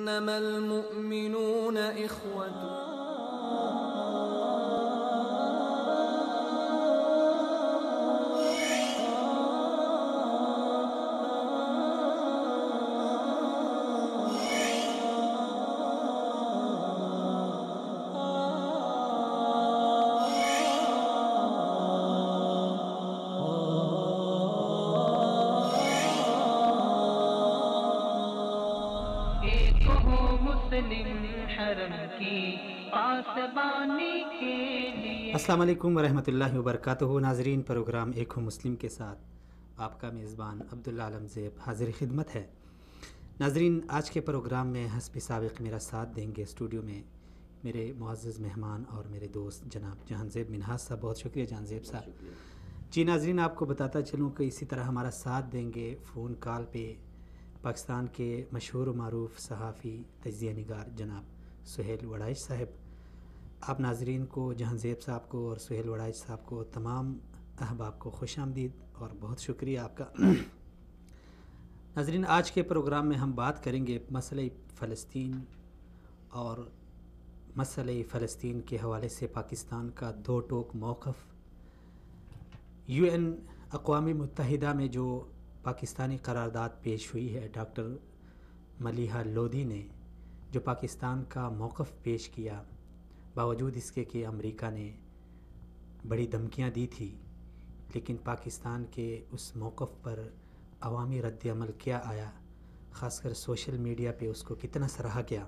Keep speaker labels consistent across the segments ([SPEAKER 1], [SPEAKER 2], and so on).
[SPEAKER 1] إنما المؤمنون إخوة.
[SPEAKER 2] السلام علیکم ورحمۃ اللہ وبرکاتہ. ناظرین، پروگرام ایک ہو مسلم کے ساتھ آپ کا میزبان عبداللہ عالم زیب حاضر خدمت ہے. ناظرین، آج کے پروگرام میں حسب سابق میرا ساتھ دیں گے اسٹوڈیو میں میرے معزز مہمان اور میرے دوست جناب جہان زیب منہاس صاحب. بہت شکریہ جہان زیب صاحب. جی ناظرین، آپ کو بتاتا چلوں کہ اسی طرح ہمارا ساتھ دیں گے فون کال پہ پاکستان کے مشہور و معروف صحافی تجزیہ نگار جناب سہیل وڑائچ صاحب. آپ ناظرین کو، جہان زیب صاحب کو اور سہیل وڑائچ صاحب کو، تمام احباب کو خوش آمدید اور بہت شکریہ آپ کا. ناظرین، آج کے پروگرام میں ہم بات کریں گے مسئلہ فلسطین اور مسئلہ فلسطین کے حوالے سے پاکستان کا دو ٹوک موقف. UN اقوام متحدہ میں جو پاکستانی قرارداد پیش ہوئی ہے، ڈاکٹر ملیحہ لودھی نے جو پاکستان کا موقف پیش کیا، باوجود اس کے کہ امریکہ نے بڑی دھمکیاں دی تھی، لیکن پاکستان کے اس موقف پر عوامی رد عمل کیا آیا، خاص کر سوشل میڈیا پہ اس کو کتنا سراہا گیا.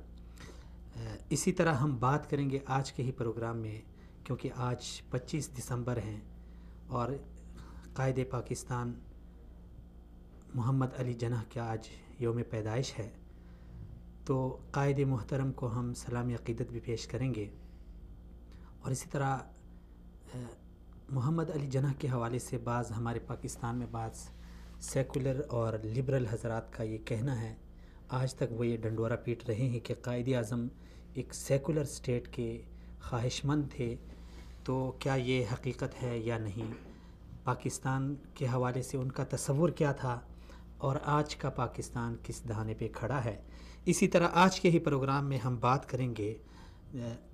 [SPEAKER 2] اسی طرح ہم بات کریں گے آج کے ہی پروگرام میں، کیونکہ آج 25 دسمبر ہیں اور قائد پاکستان محمد علی جناح کا آج یوم پیدائش ہے، تو قائد محترم کو ہم سلام عقیدت بھی پیش کریں گے. اور اسی طرح محمد علی جناح کے حوالے سے بعض ہمارے پاکستان میں بعض سیکولر اور لبرل حضرات کا یہ کہنا ہے، آج تک وہ یہ ڈنڈورا پیٹ رہے ہیں کہ قائد اعظم ایک سیکولر سٹیٹ کے خواہش مند تھے. تو کیا یہ حقیقت ہے یا نہیں؟ پاکستان کے حوالے سے ان کا تصور کیا تھا اور آج کا پاکستان کس دہانے پہ کھڑا ہے؟ اسی طرح آج کے ہی پروگرام میں ہم بات کریں گے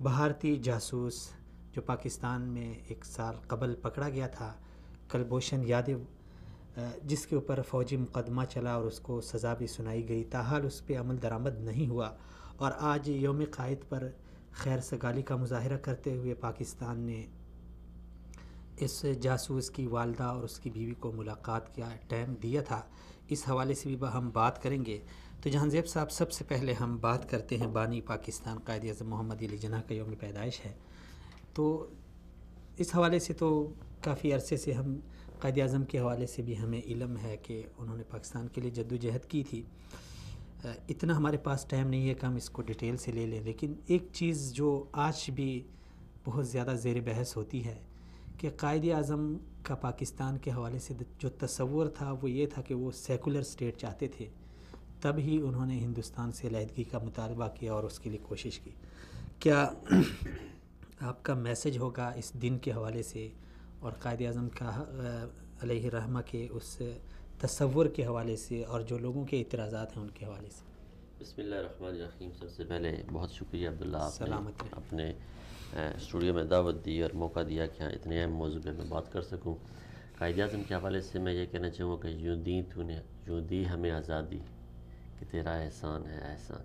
[SPEAKER 2] بھارتی جاسوس جو پاکستان میں ایک سال قبل پکڑا گیا تھا، کلبھوشن یادو، جس کے اوپر فوجی مقدمہ چلا اور اس کو سزا بھی سنائی گئی، تاحال اس پہ عمل درآمد نہیں ہوا. اور آج یوم قائد پر خیر سگالی کا مظاہرہ کرتے ہوئے پاکستان نے اس جاسوس کی والدہ اور اس کی بیوی کو ملاقات کا ٹائم دیا تھا. اس حوالے سے بھی ہم بات کریں گے. تو جہان زیب صاحب، سب سے پہلے ہم بات کرتے ہیں بانی پاکستان قائد اعظم محمد علی جناح کا یوم پیدائش ہے، تو اس حوالے سے تو کافی عرصے سے ہم قائد اعظم کے حوالے سے بھی ہمیں علم ہے کہ انہوں نے پاکستان کے لیے جد و جہد کی تھی. اتنا ہمارے پاس ٹائم نہیں ہے کہ ہم اس کو ڈیٹیل سے لے لیں، لیکن ایک چیز جو آج بھی بہت زیادہ زیر بحث ہوتی ہے کہ قائد اعظم کا پاکستان کے حوالے سے جو تصور تھا وہ یہ تھا کہ وہ سیکولر سٹیٹ چاہتے تھے، تب ہی انہوں نے ہندوستان سے علیحدگی کا مطالبہ کیا اور اس کے لیے کوشش کی. کیا آپ کا میسج ہوگا اس دن کے حوالے سے اور قائد اعظم کا علیہ رحمہ کے اس تصور کے حوالے سے اور جو لوگوں کے اعتراضات ہیں ان کے حوالے سے؟
[SPEAKER 3] بسم اللہ الرحمن الرحیم. سب سے پہلے بہت شکریہ عبداللہ، آپ نے
[SPEAKER 2] سلامت
[SPEAKER 3] اپنے اسٹوڈیو میں دعوت دی اور موقع دیا کہ اتنے اہم موضوع پہ میں بات کر سکوں. قائد اعظم کے حوالے سے میں یہ کہنا چاہوں گا کہ یوں دی ہمیں آزادی کہ تیرا احسان ہے احسان،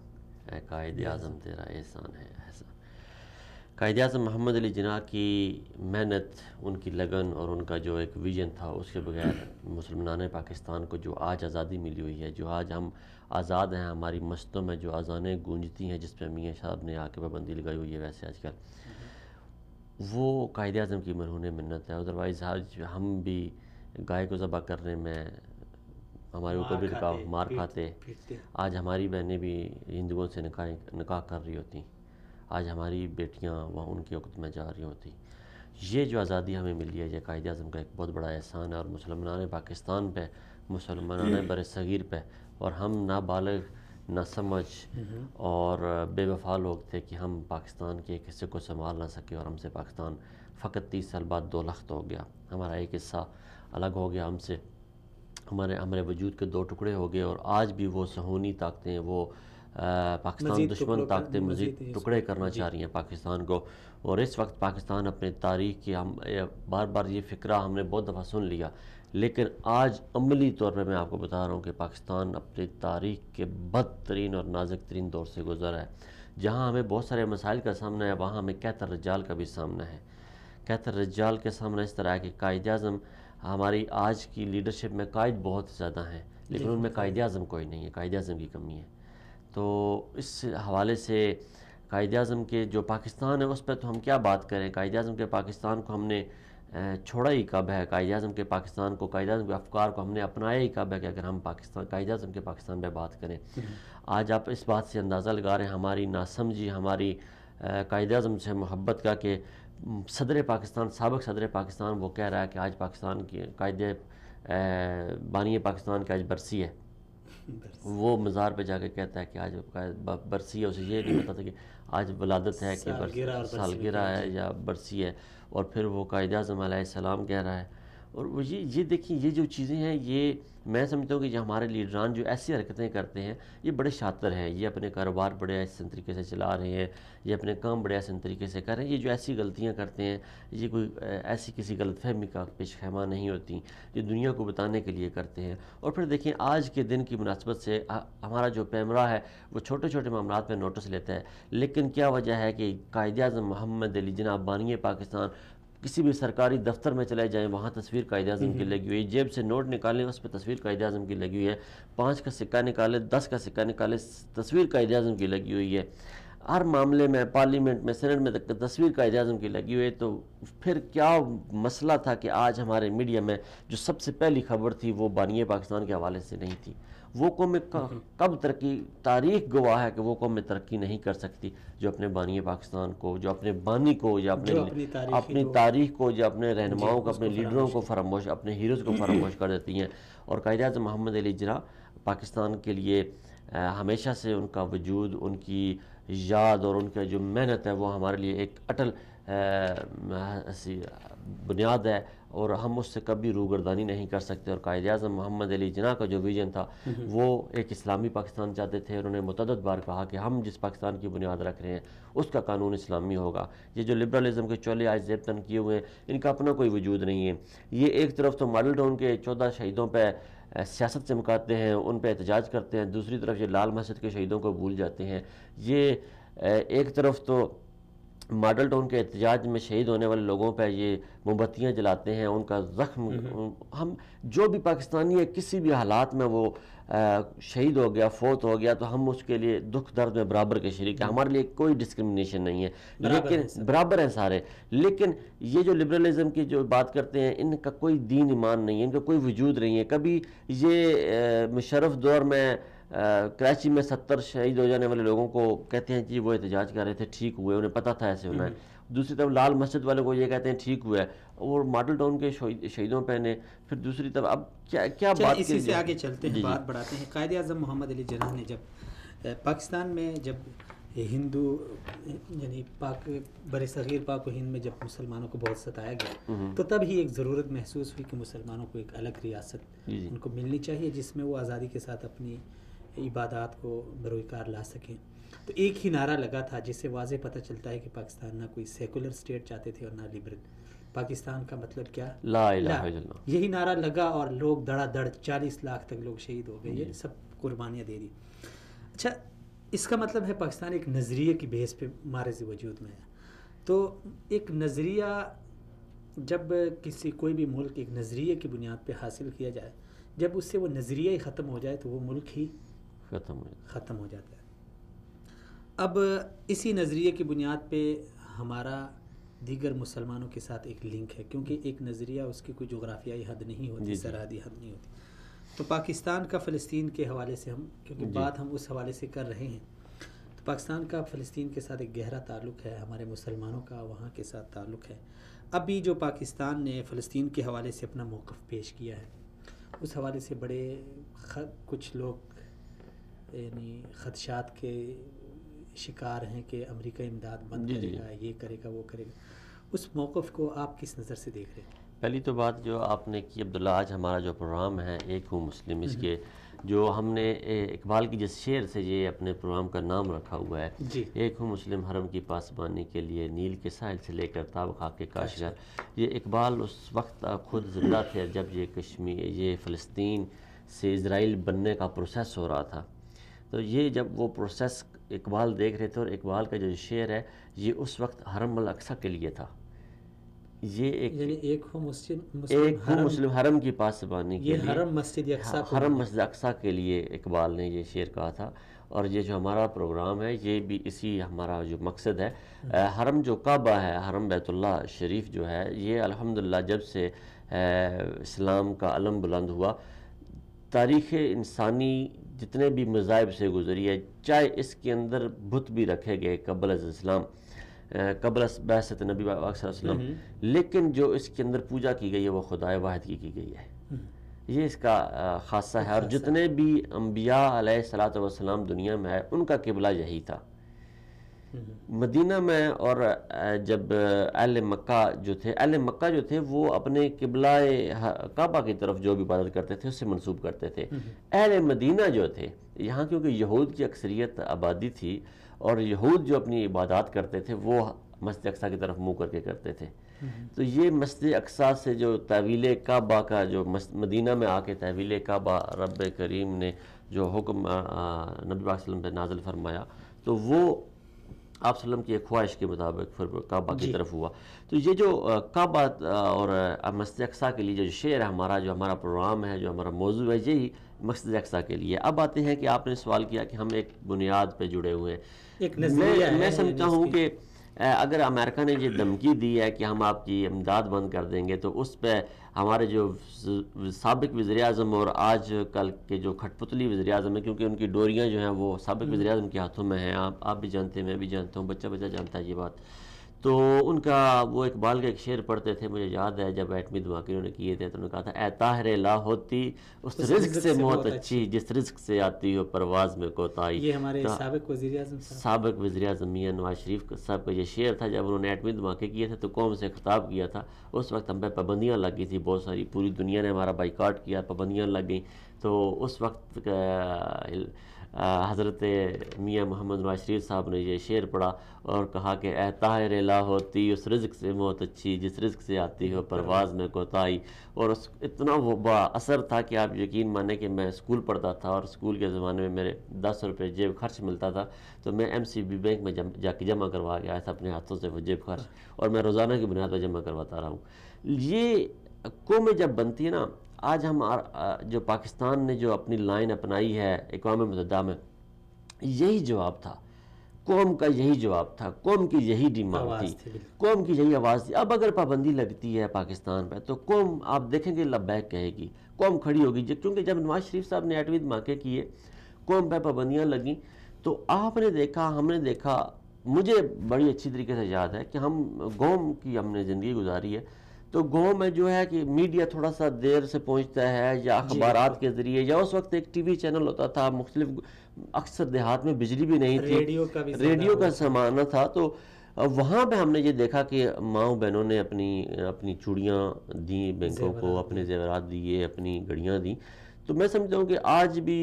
[SPEAKER 3] اے قائد اعظم تیرا احسان ہے احسان. قائد اعظم محمد علی جناح کی محنت، ان کی لگن اور ان کا جو ایک ویژن تھا، اس کے بغیر مسلمانان پاکستان کو جو آج آزادی ملی ہوئی ہے، جو آج ہم آزاد ہیں، ہماری مسجدوں میں جو اذانیں گونجتی ہیں جس پہ میاں صاحب نے آ کے پابندی لگائی ہوئی ہے ویسے آج کل، وہ قائد اعظم کی مرہون منت ہے. ادروائز آج ہم بھی گائے کو ذبح کرنے میں ہمارے اوپر بھی مار کھاتے. آج ہماری بہنیں بھی ہندوؤں سے نکاح کر رہی ہوتی، آج ہماری بیٹیاں وہاں ان کی عقد میں جا رہی ہوتی. یہ جو آزادی ہمیں ملی ہے، یہ قائد اعظم کا ایک بہت بڑا احسان ہے، اور مسلمانان پاکستان پہ، مسلمانان بر صغیر پہ، اور ہم نابالغ، نہ سمجھ اور بے وفا لوگ تھے کہ ہم پاکستان کے ایک حصے کو سنبھال نہ سکے، اور ہم سے پاکستان فقط 30 سال بعد دو لخت ہو گیا. ہمارا ایک حصہ الگ ہو گیا ہم سے، ہمارے وجود کے دو ٹکڑے ہو گئے، اور آج بھی وہ صہیونی طاقتیں، وہ پاکستان دشمن طاقتیں مزید ٹکڑے کرنا چاہ رہی ہیں پاکستان کو. اور اس وقت پاکستان اپنے تاریخ کی ہم بار بار یہ فکرہ ہم نے بہت دفعہ سن لیا، لیکن آج عملی طور پہ میں آپ کو بتا رہا ہوں کہ پاکستان اپنی تاریخ کے بدترین اور نازک ترین دور سے گزرا ہے. جہاں ہمیں بہت سارے مسائل کا سامنا ہے، وہاں ہمیں قحط الرجال کا بھی سامنا ہے. قحط الرجال کے سامنا اس طرح ہے کہ قائد اعظم، ہماری آج کی لیڈرشپ میں قائد بہت زیادہ ہیں لیکن ان میں قائد اعظم کوئی نہیں ہے، قائد اعظم کی کمی ہے. تو اس حوالے سے قائد اعظم کے جو پاکستان ہے اس پہ تو ہم کیا بات کریں. قائد اعظم کے پاکستان کو ہم نے چھوڑا ہی کب ہے؟ قائد اعظم کے پاکستان کو، قائد اعظم کے افکار کو ہم نے اپنایا ہی کب ہے کہ اگر ہم پاکستان قائد اعظم کے پاکستان پہ بات کریں؟ آج آپ اس بات سے اندازہ لگا رہے ہیں ہماری ناسمجھی، ہماری قائد اعظم سے محبت کا، کہ صدر پاکستان، سابق صدر پاکستان وہ کہہ رہا ہے کہ آج پاکستان کی قائد بانی پاکستان کی آج برسی ہے. وہ مزار پہ جا کے کہتا ہے کہ آج برسی ہے، اسے یہ نہیں پتا تھا کہ آج ولادت ہے کہ سالگرہ ہے یا برسی ہے. اور پھر وہ قائد اعظم علیہ السلام کہہ رہا ہے. اور وہ یہ دیکھیں، یہ جو چیزیں ہیں، یہ میں سمجھتا ہوں کہ جو ہمارے لیڈران جو ایسی حرکتیں کرتے ہیں یہ بڑے شاطر ہیں. یہ اپنے کاروبار بڑے احسن طریقے سے چلا رہے ہیں، یہ اپنے کام بڑے احسن طریقے سے کر رہے ہیں. یہ جو ایسی غلطیاں کرتے ہیں، یہ کوئی ایسی کسی غلط فہمی کا پیش خیمہ نہیں ہوتی، یہ دنیا کو بتانے کے لیے کرتے ہیں. اور پھر دیکھیں آج کے دن کی مناسبت سے ہمارا جو پیمرا ہے وہ چھوٹے چھوٹے معاملات پہ نوٹس لیتا ہے، لیکن کیا وجہ ہے کہ قائد اعظم محمد علی جناح بانی پاکستان کسی بھی سرکاری دفتر میں چلے جائیں وہاں تصویر قائد اعظم کی لگی ہوئی ہے. جیب سے نوٹ نکالیں اس پہ تصویر قائد اعظم کی لگی ہوئی ہے. 5 کا سکہ نکالیں، 10 کا سکہ نکالیں، تصویر قائد اعظم کی لگی ہوئی ہے. ہر معاملے میں، پارلیمنٹ میں، سینٹ میں تصویر قائد اعظم کی لگی ہوئی ہے. تو پھر کیا مسئلہ تھا کہ آج ہمارے میڈیا میں جو سب سے پہلی خبر تھی وہ بانی پاکستان کے حوالے سے نہیں تھی؟ وہ قوم کب ترقی، تاریخ گواہ ہے کہ وہ قوم ترقی نہیں کر سکتی جو اپنے بانی پاکستان کو، جو اپنے بانی کو، یا اپنی تاریخ کو، جو اپنے رہنماؤں کو، اپنے لیڈروں کو فراموش، اپنے ہیروز کو فراموش کر دیتی ہیں. اور قائد اعظم محمد علی جناح پاکستان کے لیے ہمیشہ سے ان کا وجود، ان کی یاد اور ان کا جو محنت ہے وہ ہمارے لیے ایک اٹل بنیاد ہے، اور ہم اس سے کبھی روگردانی نہیں کر سکتے. اور قائد اعظم محمد علی جناح کا جو ویژن تھا وہ ایک اسلامی پاکستان چاہتے تھے. انہوں نے متعدد بار کہا کہ ہم جس پاکستان کی بنیاد رکھ رہے ہیں اس کا قانون اسلامی ہوگا. یہ جو لبرلزم کے چولے آج زیب تن کیے ہوئے ہیں، ان کا اپنا کوئی وجود نہیں ہے. یہ ایک طرف تو ماڈل ٹاؤن کے 14 شہیدوں پہ سیاست چمکاتے ہیں، ان پہ احتجاج کرتے ہیں، دوسری طرف یہ لال مسجد کے شہیدوں کو بھول جاتے ہیں. یہ ایک طرف تو ماڈل ٹاؤن کے احتجاج میں شہید ہونے والے لوگوں پہ یہ موم بتیاں جلاتے ہیں، ان کا زخم، ہم جو بھی پاکستانی ہے کسی بھی حالات میں وہ شہید ہو گیا، فوت ہو گیا، تو ہم اس کے لیے دکھ درد میں برابر کے شریک ہیں. ہمارے لیے کوئی ڈسکرمنیشن نہیں ہے، لیکن برابر ہیں سارے. لیکن یہ جو لبرلزم کی جو بات کرتے ہیں، ان کا کوئی دین ایمان نہیں ہے، ان کا کوئی وجود نہیں ہے. کبھی یہ مشرف دور میں کراچی میں 70 شہید ہو جانے والے لوگوں کو کہتے ہیں کہ وہ احتجاج کر رہے تھے، ٹھیک ہوئے، انہیں پتہ تھا ایسے ہونا ہے. دوسری طرف لال مسجد والے کو یہ کہتے ہیں ٹھیک ہوا ہے، اور ماڈل ٹاؤن کے شہیدوں پہ نے پھر دوسری طرف. اب کیا بات،
[SPEAKER 2] اسی سے آگے چلتے ہیں، بات بڑھاتے ہیں. قائد اعظم محمد علی جناح نے جب پاکستان میں، جب ہندو یعنی پاک بر صغیر پاک و ہند میں جب مسلمانوں کو بہت ستایا گیا، تو تب ہی ایک ضرورت محسوس ہوئی کہ مسلمانوں کو ایک الگ ریاست ان کو ملنی چاہیے جس میں وہ آزادی کے ساتھ اپنی عبادات کو بروئے کار لا سکیں. تو ایک ہی نعرہ لگا تھا جس سے واضح پتہ چلتا ہے کہ پاکستان نہ کوئی سیکولر سٹیٹ چاہتے تھے اور نہ لبرل. پاکستان کا مطلب کیا؟
[SPEAKER 3] لا الہ الا اللہ.
[SPEAKER 2] یہی نعرہ لگا اور لوگ دڑا دڑ 40 لاکھ تک لوگ شہید ہو گئے، یہ سب قربانیاں دے دی. اچھا، اس کا مطلب ہے پاکستان ایک نظریے کی بیس پہ مارز وجود میں ہے. تو ایک نظریہ جب کسی کوئی بھی ملک ایک نظریے کی بنیاد پہ حاصل کیا جائے، جب اس سے وہ نظریہ ہی ختم ہو جائے تو وہ ملک ہی ختم ہو جاتا ہے. اب اسی نظریے کی بنیاد پہ ہمارا دیگر مسلمانوں کے ساتھ ایک لنک ہے، کیونکہ ایک نظریہ اس کی کوئی جغرافیائی حد نہیں ہوتی، سرحدی حد نہیں ہوتی. تو پاکستان کا فلسطین کے حوالے سے ہم، کیونکہ بات ہم اس حوالے سے کر رہے ہیں، تو پاکستان کا فلسطین کے ساتھ ایک گہرا تعلق ہے، ہمارے مسلمانوں کا وہاں کے ساتھ تعلق ہے. ابھی جو پاکستان نے فلسطین کے حوالے سے اپنا موقف پیش کیا ہے، اس حوالے سے بڑے کچھ لوگ یعنی خدشات کے شکار ہیں کہ امریکہ امداد بند کرے گا، یہ کرے گا، وہ کرے گا. اس موقف کو آپ کس نظر سے دیکھ رہے ہیں؟
[SPEAKER 3] پہلی تو بات جو آپ نے کی عبداللہ، آج ہمارا جو پروگرام ہے ایک ہوں مسلم، اس کے جو ہم نے اقبال کی جس شعر سے یہ اپنے پروگرام کا نام رکھا ہوا ہے،
[SPEAKER 2] جی
[SPEAKER 3] ایک ہوں مسلم حرم کی پاسبانی کے لیے، نیل کے ساحل سے لے کر تاب خاک کے کاشغر. یہ اقبال اس وقت خود زندہ تھے جب یہ کشمیر، یہ فلسطین سے اسرائیل بننے کا پروسیس ہو رہا تھا. تو یہ جب وہ پروسیس اقبال دیکھ رہے تھے، اور اقبال کا جو شعر ہے یہ اس وقت حرم الاقصی کے لیے تھا. یہ
[SPEAKER 2] یعنی ایک ہو
[SPEAKER 3] مسلم حرم کی پاسبانی کے
[SPEAKER 2] یہ
[SPEAKER 3] لیے،
[SPEAKER 2] حرم مسجد اقصیٰ کو،
[SPEAKER 3] حرم مسجد اقصیٰ کے لیے اقبال نے یہ شعر کہا تھا. اور یہ جو ہمارا پروگرام ہے یہ بھی اسی ہمارا جو مقصد ہے. حرم جو کعبہ ہے، حرم بیت اللہ شریف جو ہے، یہ الحمدللہ جب سے اسلام کا علم بلند ہوا، تاریخ انسانی جتنے بھی مذاہب سے گزری ہے، چاہے اس کے اندر بت بھی رکھے گئے قبل از اسلام، قبل بعثت نبی صلی اللہ علیہ وسلم، لیکن جو اس کے اندر پوجا کی گئی ہے وہ خدائے واحد کی گئی ہے. یہ اس کا خاصہ ہے. اور جتنے بھی انبیاء علیہ الصلوۃ والسلام دنیا میں آئے ان کا قبلہ یہی تھا. مدینہ میں اور جب اہل مکہ جو تھے وہ اپنے قبلہ کعبہ کی طرف جو بھی عبادت کرتے تھے اس سے منسوب کرتے تھے. اہل مدینہ جو تھے، یہاں کیونکہ یہود کی اکثریت آبادی تھی، اور یہود جو اپنی عبادات کرتے تھے وہ مسجد اقصیٰ کی طرف منہ کر کے کرتے تھے. تو یہ مسجد اقصیٰ سے جو تحویل کعبہ کا جو مدینہ میں آ کے تحویل کعبہ رب کریم نے جو حکم نبی صلی اللہ علیہ وسلم پہ نازل فرمایا، تو وہ آپ صلی اللہ علیہ وسلم کی ایک خواہش کے مطابق پھر کعبہ کی طرف ہوا. تو یہ جو کعبہ اور مسجد اقصیٰ کے لیے جو شعر ہے ہمارا، جو ہمارا پروگرام ہے، جو ہمارا موضوع ہے، یہی مسجد اقصیٰ کے لیے. اب آتے ہیں کہ آپ نے سوال کیا کہ ہم ایک بنیاد پہ جڑے ہوئے ہیں. میں سمجھتا ہوں کہ اگر امریکہ نے یہ دھمکی دی ہے کہ ہم آپ کی امداد بند کر دیں گے، تو اس پہ ہمارے جو سابق وزیر اعظم اور آج کل کے جو کھٹ پتلی وزیر اعظم ہیں، کیونکہ ان کی ڈوریاں جو ہیں وہ سابق وزیر اعظم کے ہاتھوں میں ہیں، آپ بھی جانتے ہیں، میں بھی جانتا ہوں، بچہ جانتا ہے یہ بات. تو ان کا وہ اقبال کا ایک شعر پڑھتے تھے، مجھے یاد ہے جب ایٹمی دھماکے انہوں نے کیے تھے تو انہوں نے کہا تھا، اے طاہر لا ہوتی اس رزق سے موت اچھی، جس رزق سے آتی ہو پرواز میں کوتاہی.
[SPEAKER 2] یہ ہمارے سابق وزیر اعظم
[SPEAKER 3] میاں نواز شریف صاحب کا یہ شعر تھا. جب انہوں نے ایٹمی دھماکے کیے تھے تو قوم سے خطاب کیا تھا. اس وقت ہم پہ پابندیاں لگ گئی تھی بہت ساری، پوری دنیا نے ہمارا بائیکاٹ کیا، پابندیاں لگ گئیں. تو اس وقت حضرت میاں محمد نواز شریف صاحب نے یہ شعر پڑھا اور کہا کہ اے طاہر لا ہوتی اس رزق سے موت اچھی، جس رزق سے آتی ہو پرواز میں کوتاہی. اور اتنا وہ با اثر تھا کہ آپ یقین مانیں کہ میں اسکول پڑھتا تھا، اور اسکول کے زمانے میں میرے 10 روپے جیب خرچ ملتا تھا، تو میں MCB بینک میں جا کے جمع کروا کے آیا تھا اپنے ہاتھوں سے وہ جیب خرچ، اور میں روزانہ کی بنیاد پر جمع کرواتا رہا ہوں. یہ قومیں جب بنتی ہے نا، آج ہم جو پاکستان نے جو اپنی لائن اپنائی ہے اقوام متحدہ میں، یہی جواب تھا قوم کا، یہی جواب تھا قوم کی، یہی ڈیمانڈ تھی، قوم کی یہی آواز تھی. اب اگر پابندی لگتی ہے پاکستان پہ تو قوم آپ دیکھیں گے لبیک کہے گی، قوم کھڑی ہوگی. کیونکہ جب نواز شریف صاحب نے ایٹمی دھماکے کیے، قوم پہ پابندیاں لگیں، تو آپ نے دیکھا، ہم نے دیکھا، مجھے بڑی اچھی طریقے سے یاد ہے کہ ہم قوم کی ہم نے زندگی گزاری ہے. تو گاؤں میں جو ہے کہ میڈیا تھوڑا سا دیر سے پہنچتا ہے، یا اخبارات کے ذریعے، یا اس وقت ایک ٹی وی چینل ہوتا تھا مختلف، اکثر دیہات میں بجلی بھی نہیں تھی، ریڈیو کا زمانہ تھا. تو وہاں پہ ہم نے یہ دیکھا کہ ماؤں بہنوں نے اپنی چوڑیاں دیں بینکوں کو، اپنے زیورات دیے، اپنی گھڑیاں دیں. تو میں سمجھتا ہوں کہ آج بھی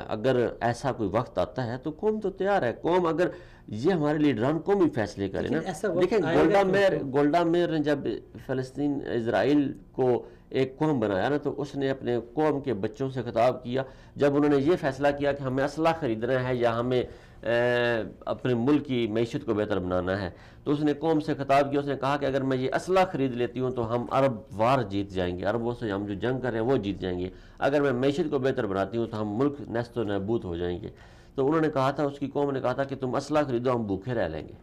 [SPEAKER 3] اگر ایسا کوئی وقت آتا ہے تو قوم تو تیار ہے. قوم اگر یہ ہمارے لیڈران قومی فیصلے کریں نا، دیکھیں گولڈا میئر نے جب فلسطین اسرائیل کو ایک قوم بنایا نا، تو اس نے اپنے قوم کے بچوں سے خطاب کیا. جب انہوں نے یہ فیصلہ کیا کہ ہمیں اسلحہ خریدنا ہے یا ہمیں اپنے ملک کی معیشت کو بہتر بنانا ہے، تو اس نے قوم سے خطاب کیا. اس نے کہا کہ اگر میں یہ اسلحہ خرید لیتی ہوں تو ہم عرب وار جیت جائیں گے، عربوں سے ہم جو جنگ کر رہے ہیں وہ جیت جائیں گے. اگر میں معیشت کو بہتر بناتی ہوں تو ہم ملک نیست و نابود ہو جائیں گے. تو انہوں نے کہا تھا، اس کی قوم نے کہا تھا کہ تم اسلحہ خریدو، ہم بھوکے رہ لیں گے.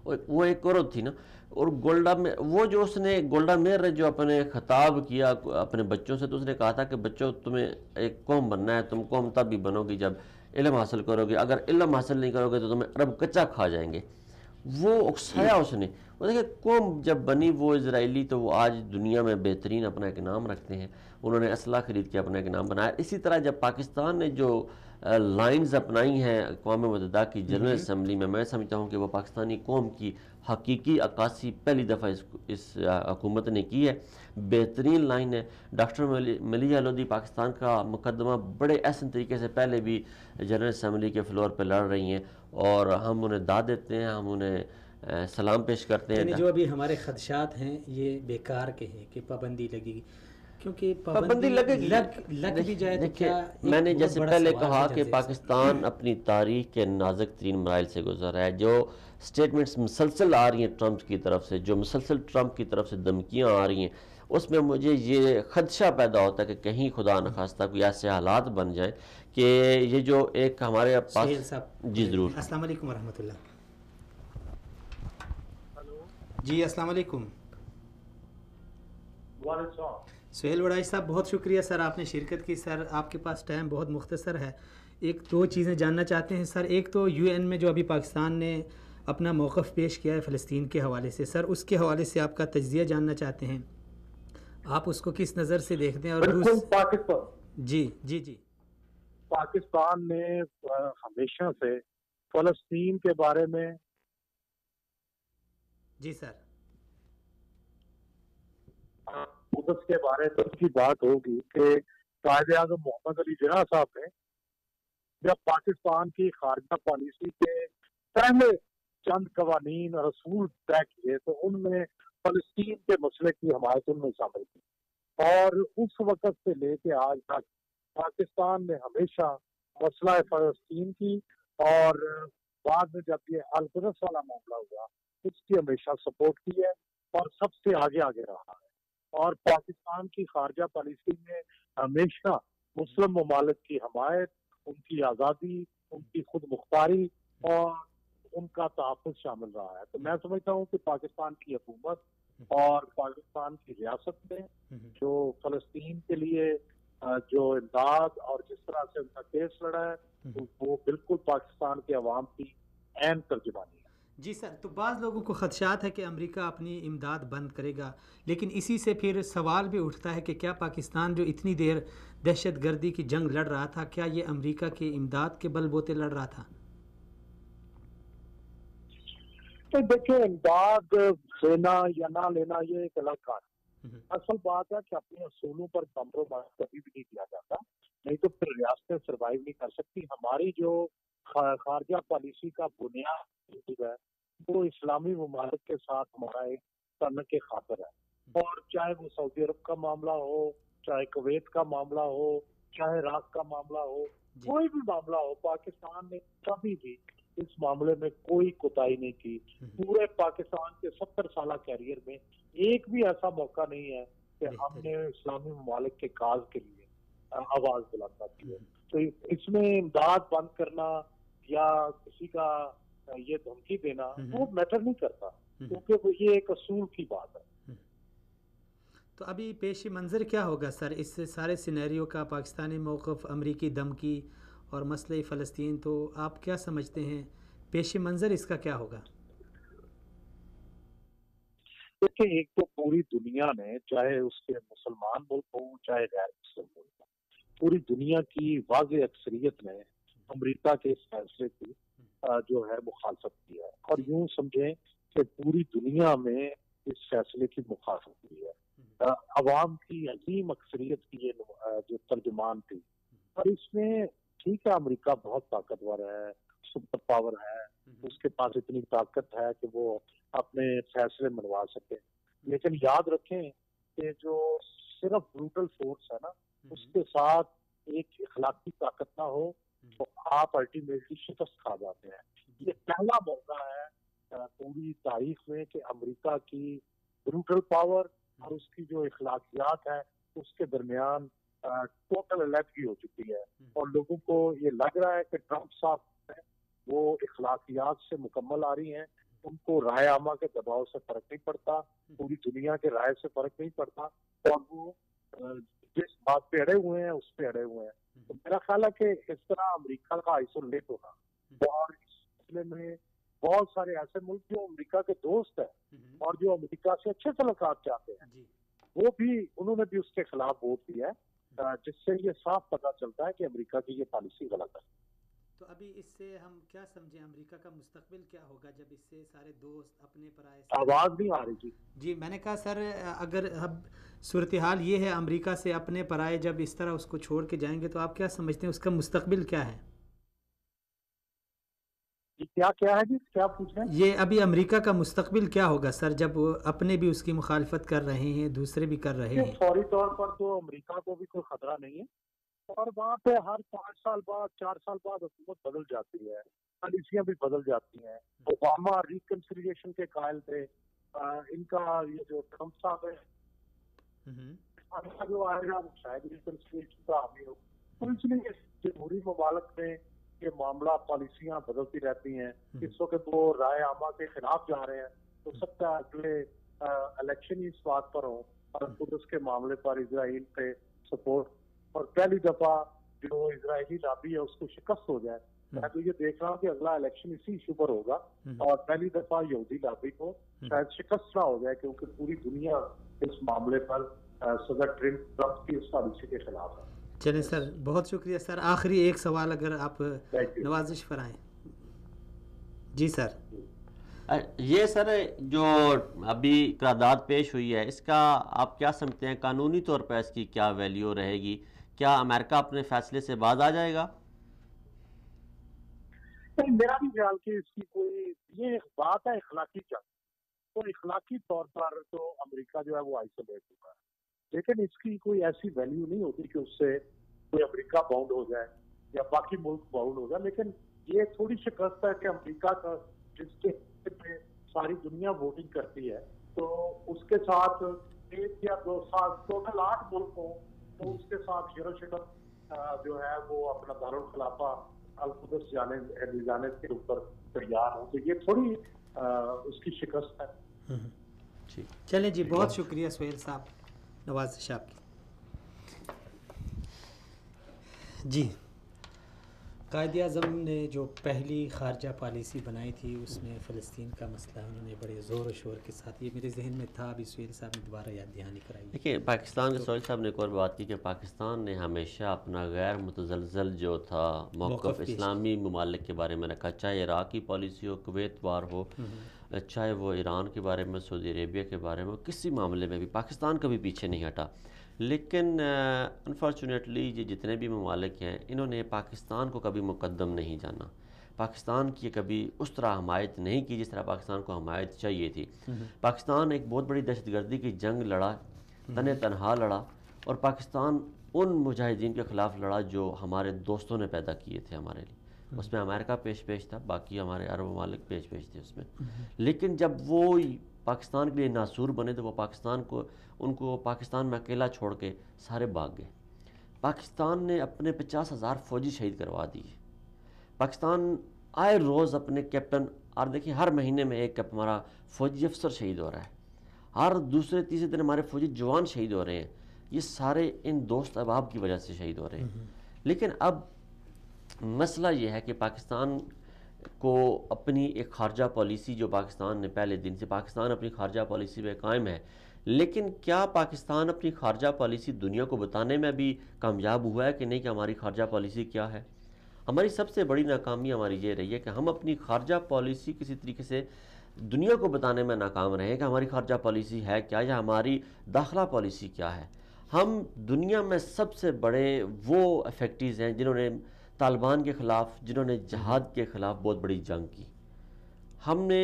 [SPEAKER 3] وہ ایک عورت تھی نا. اور وہ جو اس نے گولڈا میئر نے جو اپنے خطاب کیا اپنے بچوں سے، تو اس نے کہا تھا کہ بچوں تمہیں ایک قوم بننا ہے، تم قوم تب بھی بنو گی جب علم حاصل کرو گے، اگر علم حاصل نہیں کرو گے تو تمہیں عرب کچا کھا جائیں گے. وہ اکسایا اس نے. وہ دیکھیں قوم جب بنی وہ اسرائیلی، تو وہ آج دنیا میں بہترین اپنا ایک نام رکھتے ہیں. انہوں نے اسلحہ خرید کے اپنا ایک نام بنایا. اسی طرح جب پاکستان نے جو لائنز اپنائی ہیں اقوام متحدہ کی جنرل اسمبلی میں سمجھتا ہوں کہ وہ پاکستانی قوم کی حقیقی عکاسی پہلی دفعہ اس حکومت نے کی ہے. بہترین لائن ہے. ڈاکٹر ملیحہ لودھی پاکستان کا مقدمہ بڑے احسن طریقے سے پہلے بھی جنرل اسمبلی کے فلور پہ لڑ رہی ہیں اور ہم انہیں داد دیتے ہیں, ہم انہیں سلام پیش کرتے ہیں.
[SPEAKER 2] یعنی جو ابھی ہمارے خدشات ہیں یہ بیکار کے ہیں کہ پابندی لگے گی, کیونکہ
[SPEAKER 3] پابندی لگے گی.
[SPEAKER 2] لگ بھی جائے تو کیا,
[SPEAKER 3] میں نے جیسے پہلے کہا کہ پاکستان اپنی تاریخ کے نازک ترین مراحل سے گزر رہا ہے. جو سٹیٹمنٹس مسلسل آ رہی ہیں ٹرمپ کی طرف سے, جو مسلسل ٹرمپ کی طرف سے دھمکیاں آ رہی ہیں, اس میں مجھے یہ خدشہ پیدا ہوتا ہے کہ کہیں خدا نخواستہ کوئی ایسے حالات بن جائیں کہ یہ جو ایک ہمارے پاس. جی ضرور.
[SPEAKER 2] السلام علیکم ورحمۃ اللہ. جی السلام علیکم. سہیل وڑائی صاحب بہت شکریہ سر, آپ نے شرکت کی. سر آپ کے پاس ٹائم بہت مختصر ہے, ایک دو چیزیں جاننا چاہتے ہیں سر. ایک تو یو این میں جو ابھی پاکستان نے اپنا موقف پیش کیا ہے فلسطین کے حوالے سے, سر اس کے حوالے سے آپ کا تجزیہ جاننا چاہتے ہیں, آپ اس کو کس نظر سے دیکھتے ہیں؟ اور
[SPEAKER 4] پاکستان
[SPEAKER 2] جی
[SPEAKER 4] پاکستان نے ہمیشہ سے فلسطین کے بارے میں
[SPEAKER 2] جی سر
[SPEAKER 4] قدس کے بارے میں کی بات ہوگی کہ قائد اعظم محمد علی جناح صاحب نے جب پاکستان کی خارجہ پالیسی کے پہلے چند قوانین اور اصول طے کیے تو ان میں فلسطین کے مسئلے کی حمایت ان میں شامل تھی, اور اس وقت سے لے کے آج تک پاکستان نے ہمیشہ مسئلہ فلسطین کی اور بعد میں جب یہ القدس والا معاملہ ہوا اس کی ہمیشہ سپورٹ کی ہے اور سب سے آگے رہا ہے. اور پاکستان کی خارجہ پالیسی میں ہمیشہ مسلم ممالک کی حمایت, ان کی آزادی, ان کی خود مختاری اور ان کا تحفظ شامل رہا ہے. تو میں سمجھتا ہوں کہ پاکستان کی حکومت اور پاکستان کی ریاست نے جو فلسطین کے لیے جو امداد اور جس طرح سے ان کا کیس لڑا ہے وہ بالکل پاکستان کے عوام کی عین ترجمانی ہے.
[SPEAKER 2] جی سر, تو بعض لوگوں کو خدشات ہے کہ امریکہ اپنی امداد بند کرے گا, لیکن اسی سے پھر سوال بھی اٹھتا ہے کہ کیا پاکستان جو اتنی دیر دہشت گردی کی جنگ لڑ رہا تھا, کیا یہ امریکہ کی امداد کے بل بوتے لڑ رہا تھا؟
[SPEAKER 4] تو دیکھیں, امداد لینا یا نہ لینا یہ ایک الگ کار ہے. اصل بات ہے کہ اپنے اصولوں پر کمپرومائز کبھی بھی نہیں کیا جاتا, نہیں تو پھر ریاستیں سروائیو نہیں کر سکتی. ہماری جو خارجہ پالیسی کا بنیاد ہے وہ اسلامی ممالک کے ساتھ ہمارا ایک تعلق کے خاطر ہے, اور چاہے وہ سعودی عرب کا معاملہ ہو, چاہے کویت کا معاملہ ہو, چاہے عراق کا معاملہ ہو, کوئی بھی معاملہ ہو, پاکستان نے کبھی بھی اس معاملے میں کوئی کوتاہی نہیں کی. پورے پاکستان کے 70 سالہ کیریئر میں ایک بھی ایسا موقع نہیں ہے کہ ہم نے اسلامی ممالک کے کاز کے لیے آواز بلند نہ کی ہے. تو اس میں امداد بند کرنا یا کسی کا یہ دھمکی دینا وہ میٹر نہیں کرتا, کیونکہ یہ ایک اصول کی بات ہے.
[SPEAKER 2] تو ابھی پیش منظر کیا ہوگا سر اس سارے سینیریو کا؟ پاکستانی موقف, امریکی دھمکی اور مسئلہ فلسطین, تو آپ کیا سمجھتے ہیں پیش منظر اس کا کیا ہوگا؟
[SPEAKER 4] دیکھیں, ایک تو پوری دنیا نے, چاہے اس کے مسلمان ملک ہوں چاہے غیر مسلم ملک ہوں, پوری دنیا کی واضح اکثریت نے امریکہ کے اس فیصلے کی جو ہے مخالفت کی ہے, اور یوں سمجھیں کہ پوری دنیا میں اس فیصلے کی مخالفت کی ہے. عوام کی عظیم اکثریت کی یہ جو ترجمان تھی, اور اس میں ٹھیک ہے امریکہ بہت طاقتور ہے, سپر پاور ہے, اس کے پاس اتنی طاقت ہے کہ وہ اپنے فیصلے منوا سکے, لیکن یاد رکھیں کہ جو صرف بروٹل فورس ہے نا, اس کے ساتھ ایک اخلاقی طاقت نہ ہو تو آپ الٹیمیٹلی شکست کھا جاتے ہیں. یہ پہلا موقع ہے پوری تاریخ میں کہ امریکہ کی بروٹل پاور اور اس کی جو اخلاقیات ہے اس کے درمیان ٹوٹل علیحدگی ہو چکی ہے, اور لوگوں کو یہ لگ رہا ہے کہ ٹرمپ صاحب وہ اخلاقیات سے مکمل آ رہی ہیں, ان کو رائے عامہ کے دباؤ سے فرق نہیں پڑتا, پوری دنیا کے رائے سے فرق نہیں پڑتا, اور وہ جس بات پہ اڑے ہوئے ہیں اس پہ اڑے ہوئے ہیں. تو میرا خیال ہے کہ اس طرح امریکہ کا آئسولیٹ ہونا, اور اس سلسلے میں بہت سارے ایسے ملک جو امریکہ کے دوست ہیں اور جو امریکہ سے اچھے تعلقات چاہتے ہیں, وہ بھی انہوں نے بھی اس کے خلاف ووٹ دیا ہے, جس سے یہ صاف پتہ چلتا ہے کہ امریکہ کی یہ پالیسی غلط ہے۔
[SPEAKER 2] تو ابھی اس سے ہم کیا سمجھیں، امریکہ کا مستقبل کیا ہوگا جب اس سے سارے دوست اپنے پرائے
[SPEAKER 4] آواز نہیں آ رہی جی۔
[SPEAKER 2] جی میں نے کہا سر، اگر اب صورتحال یہ ہے امریکہ سے اپنے پرائے جب اس طرح اس کو چھوڑ کے جائیں گے تو آپ کیا سمجھتے ہیں اس کا مستقبل کیا ہے؟
[SPEAKER 4] کیا ہے جی، کیا پوچھ رہے ہیں؟
[SPEAKER 2] یہ ابھی امریکہ کا مستقبل کیا ہوگا سر، جب اپنے بھی اس کی مخالفت کر رہے ہیں، دوسرے بھی کر رہے ہیں؟
[SPEAKER 4] فوری طور پر تو امریکہ کو بھی کوئی خطرہ نہیں ہے، اور وہاں پہ ہر 5 سال بعد 4 سال بعد حکومت بدل جاتی ہے، پالیسیاں بھی بدل جاتی ہیں۔ اوباما ریکنسیلیشن کے قائل تھے، ان کا یہ جو ٹرمپ صاحب ہے جو آئے گا وہ شاید ریکنسیلیشن کا حامی ہو۔ تو اس لیے جمہوری ممالک میں یہ معاملہ پالیسیاں بدلتی رہتی ہیں۔ اس وقت وہ رائے عامہ کے خلاف جا رہے ہیں، تو سب کا اگلے الیکشن ہی اس بات پر ہو اور قدس کے معاملے پر اسرائیل پہ سپورٹ، اور پہلی دفعہ جو اسرائیلی لابی ہے اس کو شکست ہو جائے۔ میں تو یہ دیکھ رہا ہوں کہ اگلا الیکشن اسی ایشو پر ہوگا، اور پہلی دفعہ یہودی لابی کو شاید شکست نہ ہو جائے، کیونکہ پوری دنیا اس معاملے پر صدر ٹرمپ کی اس پالیسی کے خلاف ہے۔
[SPEAKER 2] چلیں سر، بہت شکریہ سر۔ آخری ایک سوال اگر آپ نوازش فرمائیں۔ جی سر۔
[SPEAKER 3] یہ سر جو ابھی قرارداد پیش ہوئی ہے اس کا آپ کیا سمجھتے ہیں، قانونی طور پر اس کی کیا ویلیو رہے گی؟ کیا امریکہ اپنے فیصلے سے باز آ جائے گا؟
[SPEAKER 4] میرا بھی خیال کہ اس کی کوئی یہ ایک بات ہے اخلاقی جنگ، تو اخلاقی طور پر تو امریکہ جو ہے وہ آئسولیٹ ہوگا، لیکن اس کی کوئی ایسی ویلیو نہیں ہوتی کہ اس سے کوئی امریکہ باؤنڈ ہو جائے یا باقی ملک باؤنڈ ہو جائے۔ لیکن یہ تھوڑی شکست ہے کہ امریکہ کا جس کے میں ساری دنیا ووٹنگ کرتی ہے، تو اس کے ساتھ 1 یا 2 سال ٹوٹل 8 ملک ہوں، تو اس کے ساتھ یروشلم جو ہے وہ اپنا دارالخلافہ القدس جانے کے اوپر تیار ہوں، تو یہ تھوڑی اس کی شکست ہے۔
[SPEAKER 2] چلیں جی، بہت شکریہ سہیل صاحب، نواز صاحب کی۔ جی، قائد اعظم نے جو پہلی خارجہ پالیسی بنائی تھی اس میں فلسطین کا مسئلہ انہوں نے بڑے زور و شور کے ساتھ، یہ میرے ذہن میں تھا، ابھی سہیل صاحب نے دوبارہ یاد دہانی کرائی۔
[SPEAKER 3] دیکھیں پاکستان کے سہیل صاحب نے ایک اور بات کی کہ پاکستان نے ہمیشہ اپنا غیر متزلزل جو تھا موقف اسلامی ممالک کے بارے میں رکھا، چاہے عراق کی پالیسی ہو، کویت وار ہو، چاہے وہ ایران کے بارے میں، سعودی عربیہ کے بارے میں، کسی معاملے میں بھی پاکستان کبھی پیچھے نہیں ہٹا۔ لیکن انفارچونیٹلی یہ جتنے بھی ممالک ہیں انہوں نے پاکستان کو کبھی مقدم نہیں جانا، پاکستان کی کبھی اس طرح حمایت نہیں کی جس طرح پاکستان کو حمایت چاہیے تھی۔ پاکستان ایک بہت بڑی دہشت گردی کی جنگ لڑا، تنہا لڑا، اور پاکستان ان مجاہدین کے خلاف لڑا جو ہمارے دوستوں نے پیدا کیے تھے ہمارے لیے۔ اس میں امریکہ پیش تھا، باقی ہمارے عرب ممالک پیش تھے اس میں۔ لیکن جب وہ پاکستان کے لیے ناسور بنے تو وہ ان کو پاکستان میں اکیلا چھوڑ کے سارے بھاگ گئے۔ پاکستان نے اپنے 50,000 فوجی شہید کروا دیے۔ پاکستان آئے روز اپنے کیپٹن، اور دیکھیں ہر مہینے میں ایک ہمارا فوجی افسر شہید ہو رہا ہے، ہر دوسرے تیسرے دن ہمارے فوجی جوان شہید ہو رہے ہیں۔ یہ سارے ان دوست احباب کی وجہ سے شہید ہو رہے ہیں۔ لیکن اب مسئلہ یہ ہے کہ پاکستان کو اپنی ایک خارجہ پالیسی، جو پاکستان نے پہلے دن سے پاکستان اپنی خارجہ پالیسی پہ قائم ہے، لیکن کیا پاکستان اپنی خارجہ پالیسی دنیا کو بتانے میں بھی کامیاب ہوا ہے کہ نہیں کہ ہماری خارجہ پالیسی کیا ہے؟ ہماری سب سے بڑی ناکامی ہماری یہ رہی ہے کہ ہم اپنی خارجہ پالیسی کسی طریقے سے دنیا کو بتانے میں ناکام رہے ہیں کہ ہماری خارجہ پالیسی ہے کیا، یا ہماری داخلہ پالیسی کیا ہے۔ ہم دنیا میں سب سے بڑے وہ افیکٹیز ہیں جنہوں نے طالبان کے خلاف، جنہوں نے جہاد کے خلاف بہت بڑی جنگ کی۔ ہم نے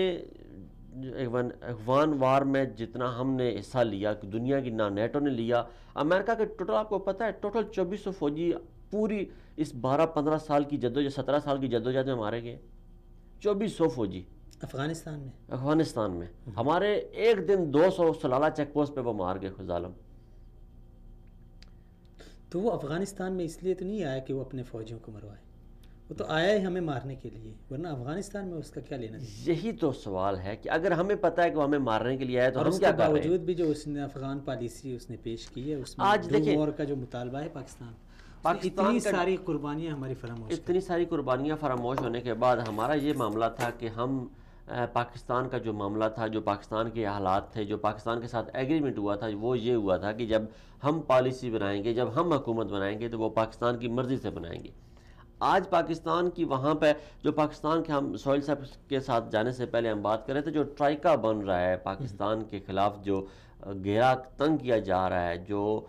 [SPEAKER 3] افغان وار میں جتنا ہم نے حصہ لیا کہ دنیا کی نہ نیٹو نے لیا، امریکہ کے ٹوٹل آپ کو پتہ ہے ٹوٹل 2400 فوجی پوری اس 12-15 سال کی جدوجہد، 17 سال کی جدوجہد میں مارے گئے۔ 2400 فوجی افغانستان میں ہمارے ایک دن 200 سلالہ چیک پوسٹ پہ وہ مار گئے ظالم۔
[SPEAKER 2] تو وہ افغانستان میں اس لیے تو نہیں آیا کہ وہ اپنے فوجیوں کو مروائے، وہ تو آیا ہے ہمیں مارنے کے لیے، ورنہ افغانستان میں اس کا کیا لینا دینا؟
[SPEAKER 3] یہی تو سوال ہے کہ اگر ہمیں پتہ ہے کہ وہ ہمیں مارنے کے لیے آیا تو ہم کیا کر رہے ہیں؟
[SPEAKER 2] باوجود بھی جو اس نے افغان پالیسی اس نے پیش کی ہے، اس میں آج دیکھیں وار کا جو مطالبہ ہے پاکستان اتنی ساری قربانیاں ہماری فراموش،
[SPEAKER 3] اتنی ساری قربانیاں فراموش ہونے کے بعد ہمارا یہ معاملہ تھا کہ ہم پاکستان کا جو معاملہ تھا، جو پاکستان کے حالات تھے، جو پاکستان کے ساتھ ایگریمنٹ ہوا تھا، وہ یہ ہوا تھا کہ جب ہم پالیسی بنائیں گے، جب ہم حکومت بنائیں گے تو وہ پاکستان کی مرضی سے بنائیں گے۔ آج پاکستان کی وہاں پہ جو پاکستان کے، ہم سوہیل صاحب کے ساتھ جانے سے پہلے ہم بات کر رہے تھے، جو ٹرائکا بن رہا ہے پاکستان کے خلاف، جو گھیرا تنگ کیا جا رہا ہے، جو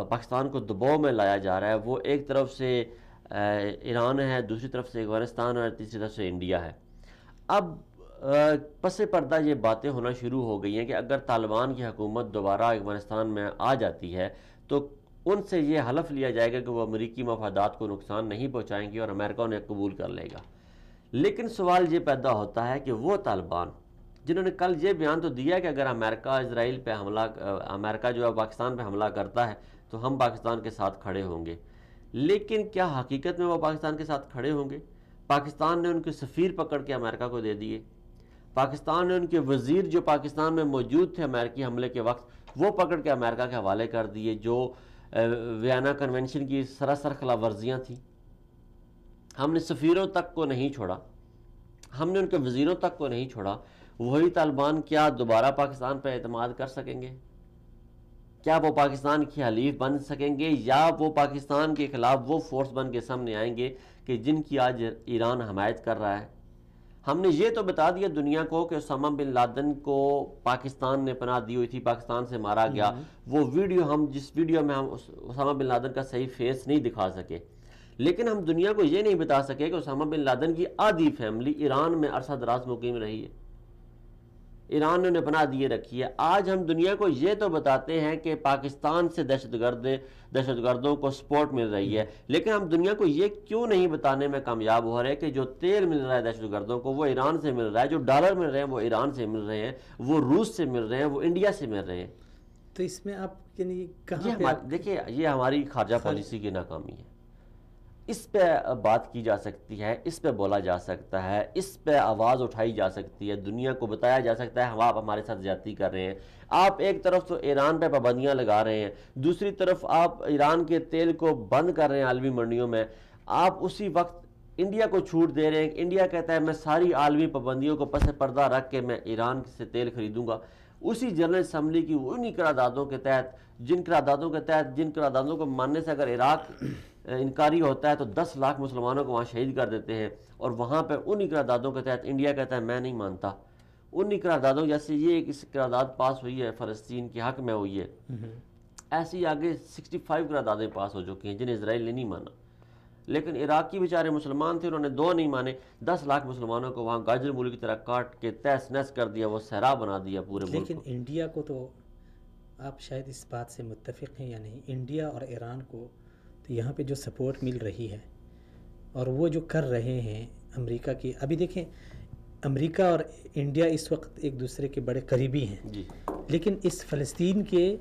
[SPEAKER 3] پاکستان کو دباؤ میں لایا جا رہا ہے، وہ ایک طرف سے ایران ہے، دوسری طرف سے افغانستان اور تیسری طرف سے انڈیا ہے۔ اب پس پردہ یہ باتیں ہونا شروع ہو گئی ہیں کہ اگر طالبان کی حکومت دوبارہ افغانستان میں آ جاتی ہے تو ان سے یہ حلف لیا جائے گا کہ وہ امریکی مفادات کو نقصان نہیں پہنچائیں گے اور امریکہ انہیں قبول کر لے گا۔ لیکن سوال یہ پیدا ہوتا ہے کہ وہ طالبان جنہوں نے کل یہ بیان تو دیا کہ اگر امریکہ جو ہے پاکستان پہ حملہ کرتا ہے تو ہم پاکستان کے ساتھ کھڑے ہوں گے، لیکن کیا حقیقت میں وہ پاکستان کے ساتھ کھڑے ہوں گے؟ پاکستان نے ان کے سفیر پکڑ کے امریکہ کو دے دیے، پاکستان نے ان کے وزیر جو پاکستان میں موجود تھے امریکی حملے کے وقت وہ پکڑ کے امریکہ کے حوالے کر دیے، جو ویانا کنونشن کی سراسر خلاف ورزیاں تھیں۔ ہم نے سفیروں تک کو نہیں چھوڑا، ہم نے ان کے وزیروں تک کو نہیں چھوڑا۔ وہی طالبان کیا دوبارہ پاکستان پہ اعتماد کر سکیں گے؟ کیا وہ پاکستان کی حلیف بن سکیں گے، یا وہ پاکستان کے خلاف وہ فورس بن کے سامنے آئیں گے کہ جن کی آج ایران حمایت کر رہا ہے؟ ہم نے یہ تو بتا دیا دنیا کو کہ اسامہ بن لادن کو پاکستان نے پناہ دی ہوئی تھی، پاکستان سے مارا گیا۔ وہ ویڈیو جس ویڈیو میں ہم اسامہ بن لادن کا صحیح فیس نہیں دکھا سکے، لیکن ہم دنیا کو یہ نہیں بتا سکے کہ اسامہ بن لادن کی آدھی فیملی ایران میں عرصہ دراز مقیم رہی ہے، ایران نے انہیں پناہ دیے رکھی ہے۔ آج ہم دنیا کو یہ تو بتاتے ہیں کہ پاکستان سے دہشت گردوں کو سپورٹ مل رہی ہے، لیکن ہم دنیا کو یہ کیوں نہیں بتانے میں کامیاب ہو رہے کہ جو تیل مل رہا ہے دہشت گردوں کو وہ ایران سے مل رہا ہے، جو ڈالر مل رہے ہیں وہ ایران سے مل رہے ہیں، وہ روس سے مل رہے ہیں، وہ انڈیا سے مل رہے ہیں۔
[SPEAKER 2] تو اس میں آپ یعنی کہاں پہ
[SPEAKER 3] دیکھیں یہ ہماری خارجہ پالیسی کی ناکامی ہے۔ اس پہ بات کی جا سکتی ہے، اس پہ بولا جا سکتا ہے، اس پہ آواز اٹھائی جا سکتی ہے، دنیا کو بتایا جا سکتا ہے آپ ہمارے ساتھ زیادتی کر رہے ہیں۔ آپ ایک طرف تو ایران پہ پابندیاں لگا رہے ہیں، دوسری طرف آپ ایران کے تیل کو بند کر رہے ہیں عالمی منڈیوں میں، آپ اسی وقت انڈیا کو چھوٹ دے رہے ہیں۔ انڈیا کہتا ہے میں ساری عالمی پابندیوں کو پس پردہ رکھ کے میں ایران سے تیل خریدوں گا۔ اسی جنرل اسمبلی کی انہی قراردادوں کے تحت، جن قراردادوں کو ماننے سے اگر عراق انکاری ہوتا ہے تو 10 لاکھ مسلمانوں کو وہاں شہید کر دیتے ہیں، اور وہاں پہ انہی قراردادوں کے تحت انڈیا کہتا ہے میں نہیں مانتا۔ انہی قراردادوں جیسے یہ ایک قرارداد پاس ہوئی ہے فلسطین کے حق میں ہوئی ہے، ایسی آگے 65 قراردادیں پاس ہو چکی ہیں جنہیں اسرائیل نے نہیں مانا، لیکن عراق کی بیچارے مسلمان تھے، انہوں نے 2 نہیں مانے، 10 لاکھ مسلمانوں کو وہاں گاجر مولی کی طرح کاٹ کے تہس نہس کر دیا، وہ صحرا بنا دیا پورے ملک کو۔
[SPEAKER 2] لیکن انڈیا کو تو آپ شاید اس بات سے متفق ہیں یا نہیں، انڈیا اور ایران کو تو یہاں پہ جو سپورٹ مل رہی ہے اور وہ جو کر رہے ہیں امریکہ کی، ابھی دیکھیں امریکہ اور انڈیا اس وقت ایک دوسرے کے بڑے قریبی ہیں
[SPEAKER 3] جی،
[SPEAKER 2] لیکن اس فلسطین کے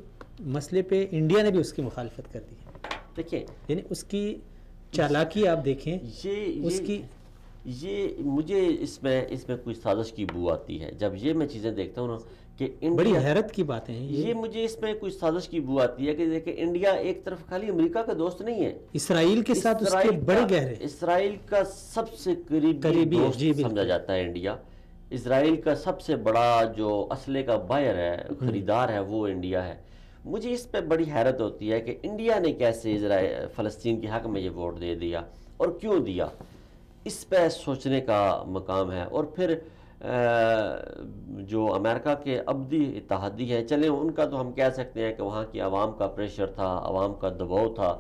[SPEAKER 2] مسئلے پہ انڈیا نے بھی اس کی مخالفت کر دی ہے۔
[SPEAKER 3] دیکھیں
[SPEAKER 2] یعنی اس کی چالاکی آپ دیکھیں،
[SPEAKER 3] یہ مجھے اس میں کوئی سازش کی بو آتی ہے جب یہ میں چیزیں دیکھتا ہوں نا کہ
[SPEAKER 2] بڑی حیرت کی باتیں ہیں
[SPEAKER 3] یہ مجھے اس میں کوئی سازش کی بو آتی ہے کہ دیکھیں انڈیا ایک طرف خالی امریکہ کا دوست نہیں ہے،
[SPEAKER 2] اسرائیل کے ساتھ اس کے بڑے گہرے،
[SPEAKER 3] اسرائیل کا سب سے قریبی دوست سمجھا جاتا ہے انڈیا، اسرائیل کا سب سے بڑا جو اسلحے کا بائر ہے، خریدار ہے، وہ انڈیا ہے۔ مجھے اس پہ بڑی حیرت ہوتی ہے کہ انڈیا نے کیسے فلسطین کے حق میں یہ ووٹ دے دیا اور کیوں دیا، اس پہ سوچنے کا مقام ہے۔ اور پھر جو امریکہ کے ابدی اتحادی ہیں، چلیں ان کا تو ہم کہہ سکتے ہیں کہ وہاں کی عوام کا پریشر تھا، عوام کا دباؤ تھا،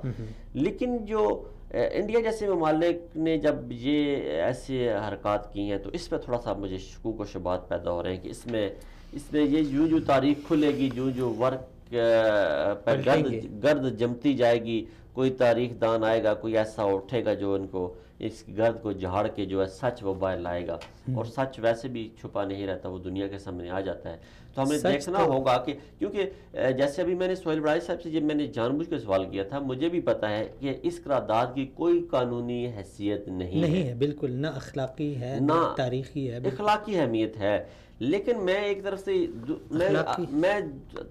[SPEAKER 3] لیکن جو انڈیا جیسے ممالک نے جب یہ ایسے حرکات کی ہیں تو اس پہ تھوڑا سا مجھے شکوک و شبہات پیدا ہو رہے ہیں کہ اس میں یہ جو تاریخ کھلے گی، جو ورک پہ گرد جمتی جائے گی، کوئی تاریخ دان آئے گا، کوئی ایسا اٹھے گا جو ان کو اس گرد کو جھاڑ کے جو ہے سچ وہ باہر لائے گا، اور سچ ویسے بھی چھپا نہیں رہتا، وہ دنیا کے سامنے آ جاتا ہے۔ تو ہمیں دیکھنا ہوگا کہ کیونکہ جیسے ابھی میں نے سہیل بڑائی صاحب سے جب میں نے جان بوجھ کے سوال کیا تھا، مجھے بھی پتا ہے کہ اس قرارداد کی کوئی قانونی حیثیت نہیں ہے،
[SPEAKER 2] بالکل نہ اخلاقی ہے نہ تاریخی ہے،
[SPEAKER 3] اخلاقی اہمیت ہے، لیکن میں ایک طرف سے میں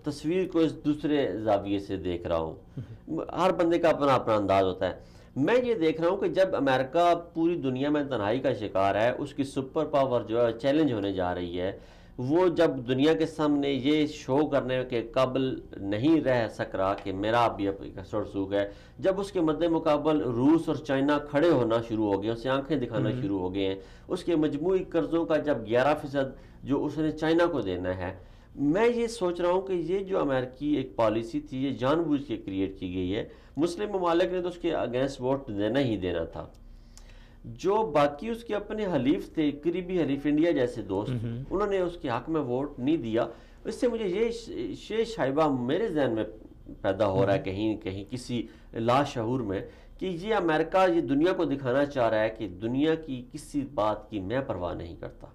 [SPEAKER 3] تصویر کو اس دوسرے زاویے سے دیکھ رہا ہوں، ہر بندے کا اپنا اپنا انداز ہوتا ہے۔ میں یہ دیکھ رہا ہوں کہ جب امریکہ پوری دنیا میں تنہائی کا شکار ہے، اس کی سپر پاور جو ہے چیلنج ہونے جا رہی ہے، وہ جب دنیا کے سامنے یہ شو کرنے کے قابل نہیں رہ سک رہا کہ میرا بھی سرسوک ہے، جب اس کے مد مقابل روس اور چائنا کھڑے ہونا شروع ہو گئے، اسے آنکھیں دکھانا شروع ہو گئے ہیں، اس کے مجموعی قرضوں کا جب 11% جو اس نے چائنا کو دینا ہے، میں یہ سوچ رہا ہوں کہ یہ جو امریکی ایک پالیسی تھی یہ جان بوجھ کے کریٹ کی گئی ہے۔ مسلم ممالک نے تو اس کے اگینسٹ ووٹ دینا ہی دینا تھا، جو باقی اس کے اپنے حلیف تھے، قریبی حلیف انڈیا جیسے دوست، انہوں نے اس کے حق میں ووٹ نہیں دیا۔ اس سے مجھے یہ شائبہ میرے ذہن میں پیدا ہو رہا ہے کہیں کہیں کسی لاشعور میں کہ یہ امریکہ یہ دنیا کو دکھانا چاہ رہا ہے کہ دنیا کی کسی بات کی میں پرواہ نہیں کرتا،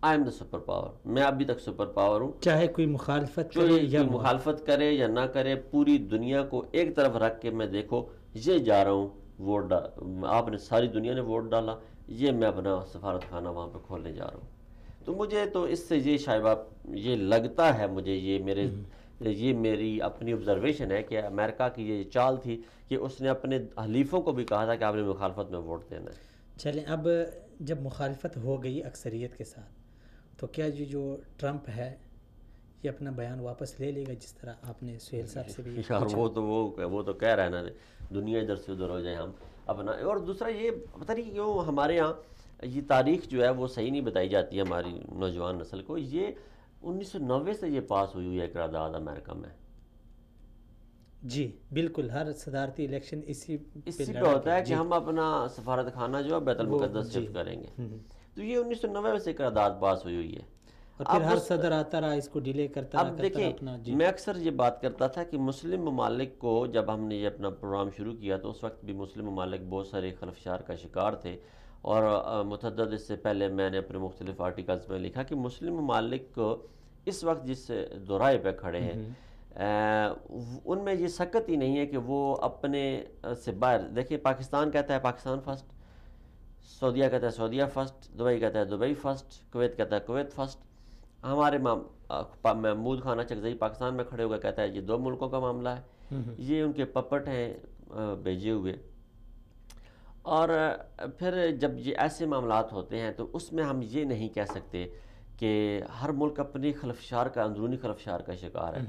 [SPEAKER 3] I am the super power, میں ابھی تک سپر پاور ہوں،
[SPEAKER 2] چاہے کوئی مخالفت
[SPEAKER 3] جو
[SPEAKER 2] کرے یا
[SPEAKER 3] مخالفت کرے یا نہ کرے، پوری دنیا کو ایک طرف رکھ کے میں دیکھو یہ جا رہا ہوں ووٹ آپ نے ساری دنیا نے ووٹ ڈالا، یہ میں اپنا سفارت خانہ وہاں پہ کھولنے جا رہا ہوں۔ تو مجھے تو اس سے یہ شائبہ یہ لگتا ہے، مجھے یہ میری اپنی آبزرویشن ہے کہ امریکہ کی یہ چال تھی کہ اس نے اپنے حلیفوں کو بھی کہا تھا کہ آپ نے مخالفت میں ووٹ دینا ہے۔
[SPEAKER 2] چلیں اب جب مخالفت ہو گئی اکثریت کے ساتھ تو کیا یہ جو ٹرمپ ہے یہ اپنا بیان واپس لے لے گا، جس طرح آپ نے سہیل صاحب سے بھی
[SPEAKER 3] یار وہ تو کہہ رہا ہے نا دنیا ادھر سے ادھر ہو جائے ہم اپنا۔ اور دوسرا یہ پتہ نہیں کیوں ہمارے یہاں یہ تاریخ جو ہے وہ صحیح نہیں بتائی جاتی ہے ہماری نوجوان نسل کو۔ یہ 1990 سے یہ پاس ہوئی ہے قرارداد امریکہ میں۔
[SPEAKER 2] جی بالکل، ہر صدارتی الیکشن اسی
[SPEAKER 3] پہ ہوتا ہے کہ ہم اپنا سفارت خانہ جو ہے بیت المقدس شفٹ کریں گے۔ تو یہ 1990 میں سے قرارداد پاس ہوئی ہے،
[SPEAKER 2] اور پھر ہر صدر آتا رہا اس کو ڈیلے کرتا رہا۔
[SPEAKER 3] اب دیکھیں میں اکثر یہ بات کرتا تھا کہ مسلم ممالک کو جب ہم نے یہ اپنا پروگرام شروع کیا تو اس وقت بھی مسلم ممالک بہت سارے خلفشار کا شکار تھے، اور متعدد اس سے پہلے میں نے اپنے مختلف آرٹیکلز میں لکھا کہ مسلم ممالک کو اس وقت جس دورائے پہ کھڑے ہیں ان میں یہ سکت ہی نہیں ہے کہ وہ اپنے سے باہر دیکھیں، پاکستان کہتا ہے پاکستان فرسٹ، سعودیہ کہتا ہے سعودیہ فرسٹ، دبئی کہتا ہے دبئی فرسٹ، کویت کہتا ہے کویت فرسٹ۔ ہمارے محمود خانہ چکزئی پاکستان میں کھڑے ہو گئے کہتا ہے یہ 2 ملکوں کا معاملہ ہے، یہ ان کے پپٹ ہیں بھیجے ہوئے۔ اور پھر جب یہ ایسے معاملات ہوتے ہیں تو اس میں ہم یہ نہیں کہہ سکتے کہ ہر ملک اپنی خلفشار کا اندرونی خلفشار کا شکار ہے۔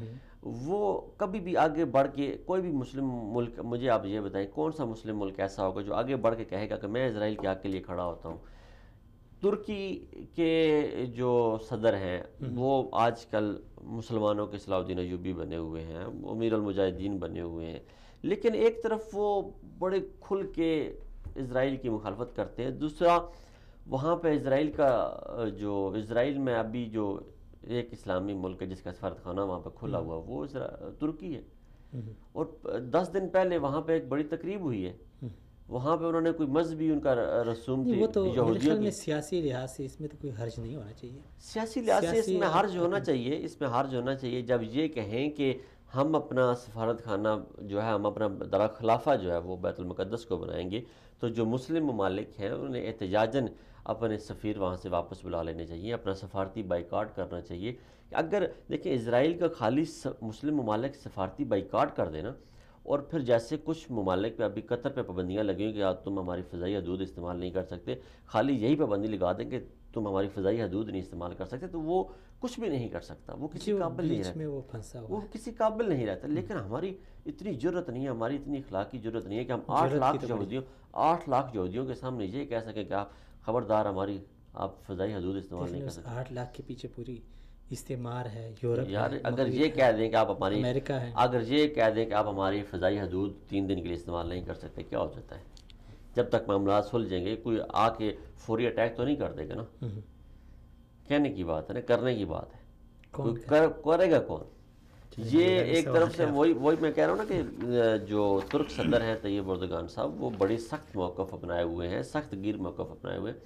[SPEAKER 3] وہ کبھی بھی آگے بڑھ کے کوئی بھی مسلم ملک، مجھے آپ یہ بتائیں کون سا مسلم ملک ایسا ہوگا جو آگے بڑھ کے کہے گا کہ میں اسرائیل کے حق کے لیے کھڑا ہوتا ہوں۔ ترکی کے جو صدر ہیں وہ آج کل مسلمانوں کے صلاح الدین ایوبی بنے ہوئے ہیں، امیر المجاہدین بنے ہوئے ہیں، لیکن ایک طرف وہ بڑے کھل کے اسرائیل کی مخالفت کرتے ہیں، دوسرا وہاں پہ اسرائیل میں ابھی جو ایک اسلامی ملک ہے جس کا سفارت خانہ وہاں پہ کھلا ہوا وہ ترکی ہے، اور 10 دن پہلے وہاں پہ ایک بڑی تقریب ہوئی ہے، وہاں پہ انہوں نے کوئی مذہبی ان کا رسوم تھی،
[SPEAKER 2] وہ تو میرے خیال میں سیاسی لحاظ سے اس میں تو کوئی حرج نہیں ہونا چاہیے،
[SPEAKER 3] سیاسی لحاظ سے اس میں حرج ہونا چاہیے، اس میں حرج ہونا چاہیے جب یہ کہیں کہ ہم اپنا سفارت خانہ جو ہے ہم اپنا دارالخلافہ جو ہے وہ بیت المقدس کو بنائیں گے، تو جو مسلم ممالک ہیں انہیں احتجاجاً اپنے سفیر وہاں سے واپس بلا لینے چاہیے، اپنا سفارتی بائیکاٹ کرنا چاہیے۔ اگر دیکھیں اسرائیل کا خالی مسلم ممالک سفارتی بائیکاٹ کر دینا، اور پھر جیسے کچھ ممالک پہ ابھی قطر پہ پابندیاں لگی ہیں کہ آج تم ہماری فضائی حدود استعمال نہیں کر سکتے، خالی یہی پابندی لگا دیں کہ تم ہماری فضائی حدود نہیں استعمال کر سکتے، تو وہ کچھ بھی نہیں کر سکتا، وہ کسی قابل نہیں رہتا، وہ کسی قابل نہیں رہتا۔ لیکن ہماری اتنی جرت نہیں ہے، ہماری اتنی اخلاقی جرت نہیں ہے کہ ہم 8 لاکھ یہودیوں کے سامنے یہ کہہ سکیں کہ آپ خبردار ہماری آپ فضائی حدود استعمال نہیں کر سکتے۔
[SPEAKER 2] 8 لاکھ کے پیچھے پوری استعمار ہے، یورپ
[SPEAKER 3] یار
[SPEAKER 2] ہے،
[SPEAKER 3] اگر یہ کہہ دیں کہ آپ ہماری
[SPEAKER 2] امریکہ ہے،
[SPEAKER 3] اگر یہ کہہ دیں کہ آپ ہماری فضائی حدود 3 دن کے لیے استعمال نہیں کر سکتے، کیا ہو جاتا ہے؟ جب تک معاملات سلجھیں گے کوئی آ کے فوری اٹیک تو نہیں کر دے گا نا، کہنے کی بات ہے نا، کرنے کی بات ہے، کرے گا کون؟ یہ ایک طرف سے وہی میں کہہ رہا ہوں نا کہ جو ترک صدر ہیں طیب اردگان صاحب وہ بڑی سخت موقف اپنائے ہوئے ہیں، سخت گیر موقف اپنائے ہوئے ہیں،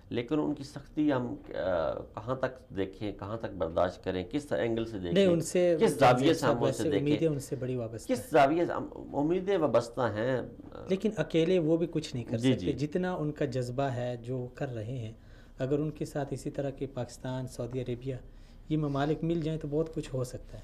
[SPEAKER 3] لیکن ان کی سختی ہم کہاں تک دیکھیں، کہاں تک برداشت کریں، کس اینگل سے دیکھیں، کس زاویے سے ہم ان سے دیکھیں،
[SPEAKER 2] ان سے بڑی وابستہ
[SPEAKER 3] کس زاویے سے امیدیں وابستہ ہیں،
[SPEAKER 2] لیکن اکیلے وہ بھی کچھ نہیں کر سکتے، جتنا ان کا جذبہ ہے جو کر رہے ہیں، اگر ان کے ساتھ اسی طرح کے پاکستان، سعودی عربیہ یہ ممالک مل جائیں تو بہت کچھ ہو سکتا ہے۔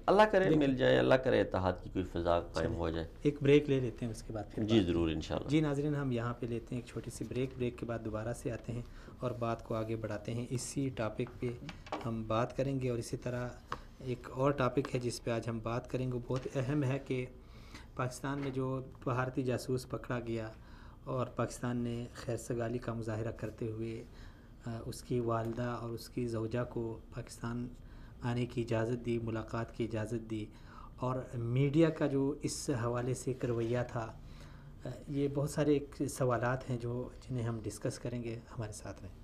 [SPEAKER 3] اللہ کرے مل جائے، اللہ کرے اتحاد کی کوئی فضا قائم ہو جائے۔
[SPEAKER 2] ایک بریک لے لیتے ہیں، اس کے بعد پھر
[SPEAKER 3] جی ضرور انشاءاللہ۔
[SPEAKER 2] جی ناظرین، ہم یہاں پہ لیتے ہیں ایک چھوٹی سی بریک کے بعد دوبارہ سے آتے ہیں اور بات کو آگے بڑھاتے ہیں۔ اسی ٹاپک پہ ہم بات کریں گے، اور اسی طرح ایک اور ٹاپک ہے جس پہ آج ہم بات کریں گے، وہ بہت اہم ہے کہ پاکستان میں جو بھارتی جاسوس پکڑا گیا اور پاکستان نے خیر سگالی کا مظاہرہ کرتے ہوئے اس کی والدہ اور اس کی زوجہ کو پاکستان آنے کی اجازت دی، ملاقات کی اجازت دی، اور میڈیا کا جو اس حوالے سے ایک رویہ تھا، یہ بہت سارے سوالات ہیں جنہیں ہم ڈسکس کریں گے۔ ہمارے ساتھ رہیں۔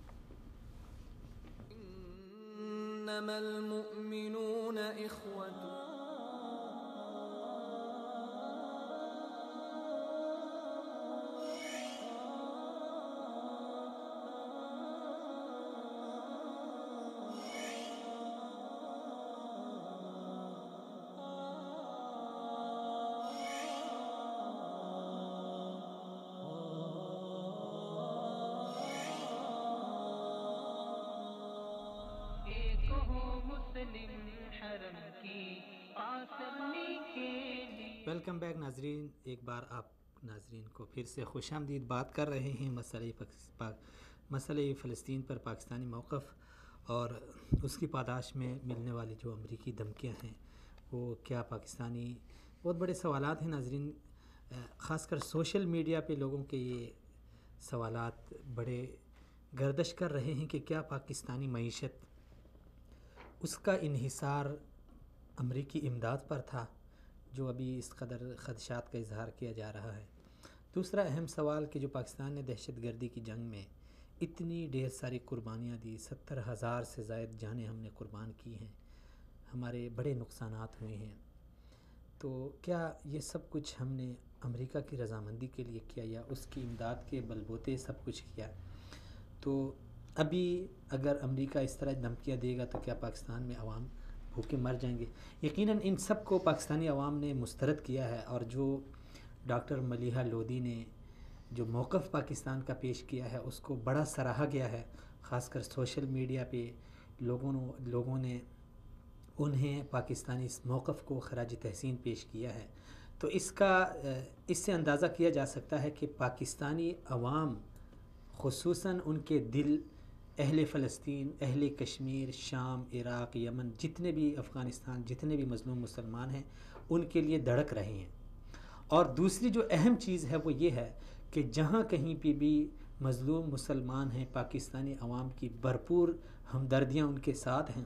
[SPEAKER 1] انما المؤمنون اخوة
[SPEAKER 2] ویلکم بیک ناظرین، ایک بار آپ ناظرین کو پھر سے خوش آمدید۔ بات کر رہے ہیں مسئلہ فلسطین پر پاکستانی موقف اور اس کی پاداش میں ملنے والی جو امریکی دھمکیاں ہیں، وہ کیا پاکستانی بہت بڑے سوالات ہیں ناظرین۔ خاص کر سوشل میڈیا پہ لوگوں کے یہ سوالات بڑے گردش کر رہے ہیں کہ کیا پاکستانی معیشت، اس کا انحصار امریکی امداد پر تھا، جو ابھی اس قدر خدشات کا اظہار کیا جا رہا ہے۔ دوسرا اہم سوال کہ جو پاکستان نے دہشت گردی کی جنگ میں اتنی ڈھیر ساری قربانیاں دی، 70,000 سے زائد جانیں ہم نے قربان کی ہیں، ہمارے بڑے نقصانات ہوئے ہیں، تو کیا یہ سب کچھ ہم نے امریکہ کی رضامندی کے لیے کیا یا اس کی امداد کے بلبوتے سب کچھ کیا؟ تو ابھی اگر امریکہ اس طرح دھمکیاں دے گا تو کیا پاکستان میں عوام بھوکے مر جائیں گے؟ یقیناً ان سب کو پاکستانی عوام نے مسترد کیا ہے، اور جو ڈاکٹر ملیحہ لودھی نے جو موقف پاکستان کا پیش کیا ہے اس کو بڑا سراہا گیا ہے۔ خاص کر سوشل میڈیا پہ لوگوں نے انہیں پاکستانی اس موقف کو خراج تحسین پیش کیا ہے۔ تو اس سے اندازہ کیا جا سکتا ہے کہ پاکستانی عوام، خصوصاً ان کے دل، اہل فلسطین، اہل کشمیر، شام، عراق، یمن، جتنے بھی افغانستان، جتنے بھی مظلوم مسلمان ہیں، ان کے لیے دھڑک رہے ہیں۔ اور دوسری جو اہم چیز ہے وہ یہ ہے کہ جہاں کہیں پہ بھی مظلوم مسلمان ہیں، پاکستانی عوام کی بھرپور ہمدردیاں ان کے ساتھ ہیں،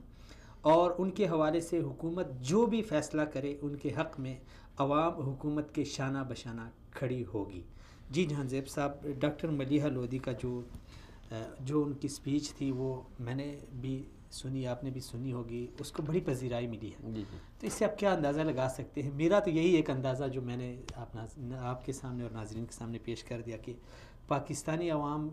[SPEAKER 2] اور ان کے حوالے سے حکومت جو بھی فیصلہ کرے ان کے حق میں عوام حکومت کے شانہ بشانہ کھڑی ہوگی۔ جی جہاں زیب صاحب، ڈاکٹر ملیحہ لودھی کا جو ان کی سپیچ تھی وہ میں نے بھی سنی، آپ نے بھی سنی ہوگی، اس کو بڑی پذیرائی ملی ہے۔
[SPEAKER 3] جی
[SPEAKER 2] تو اس سے آپ کیا اندازہ لگا سکتے ہیں؟ میرا تو یہی ایک اندازہ جو میں نے آپ کے سامنے اور ناظرین کے سامنے پیش کر دیا کہ پاکستانی عوام،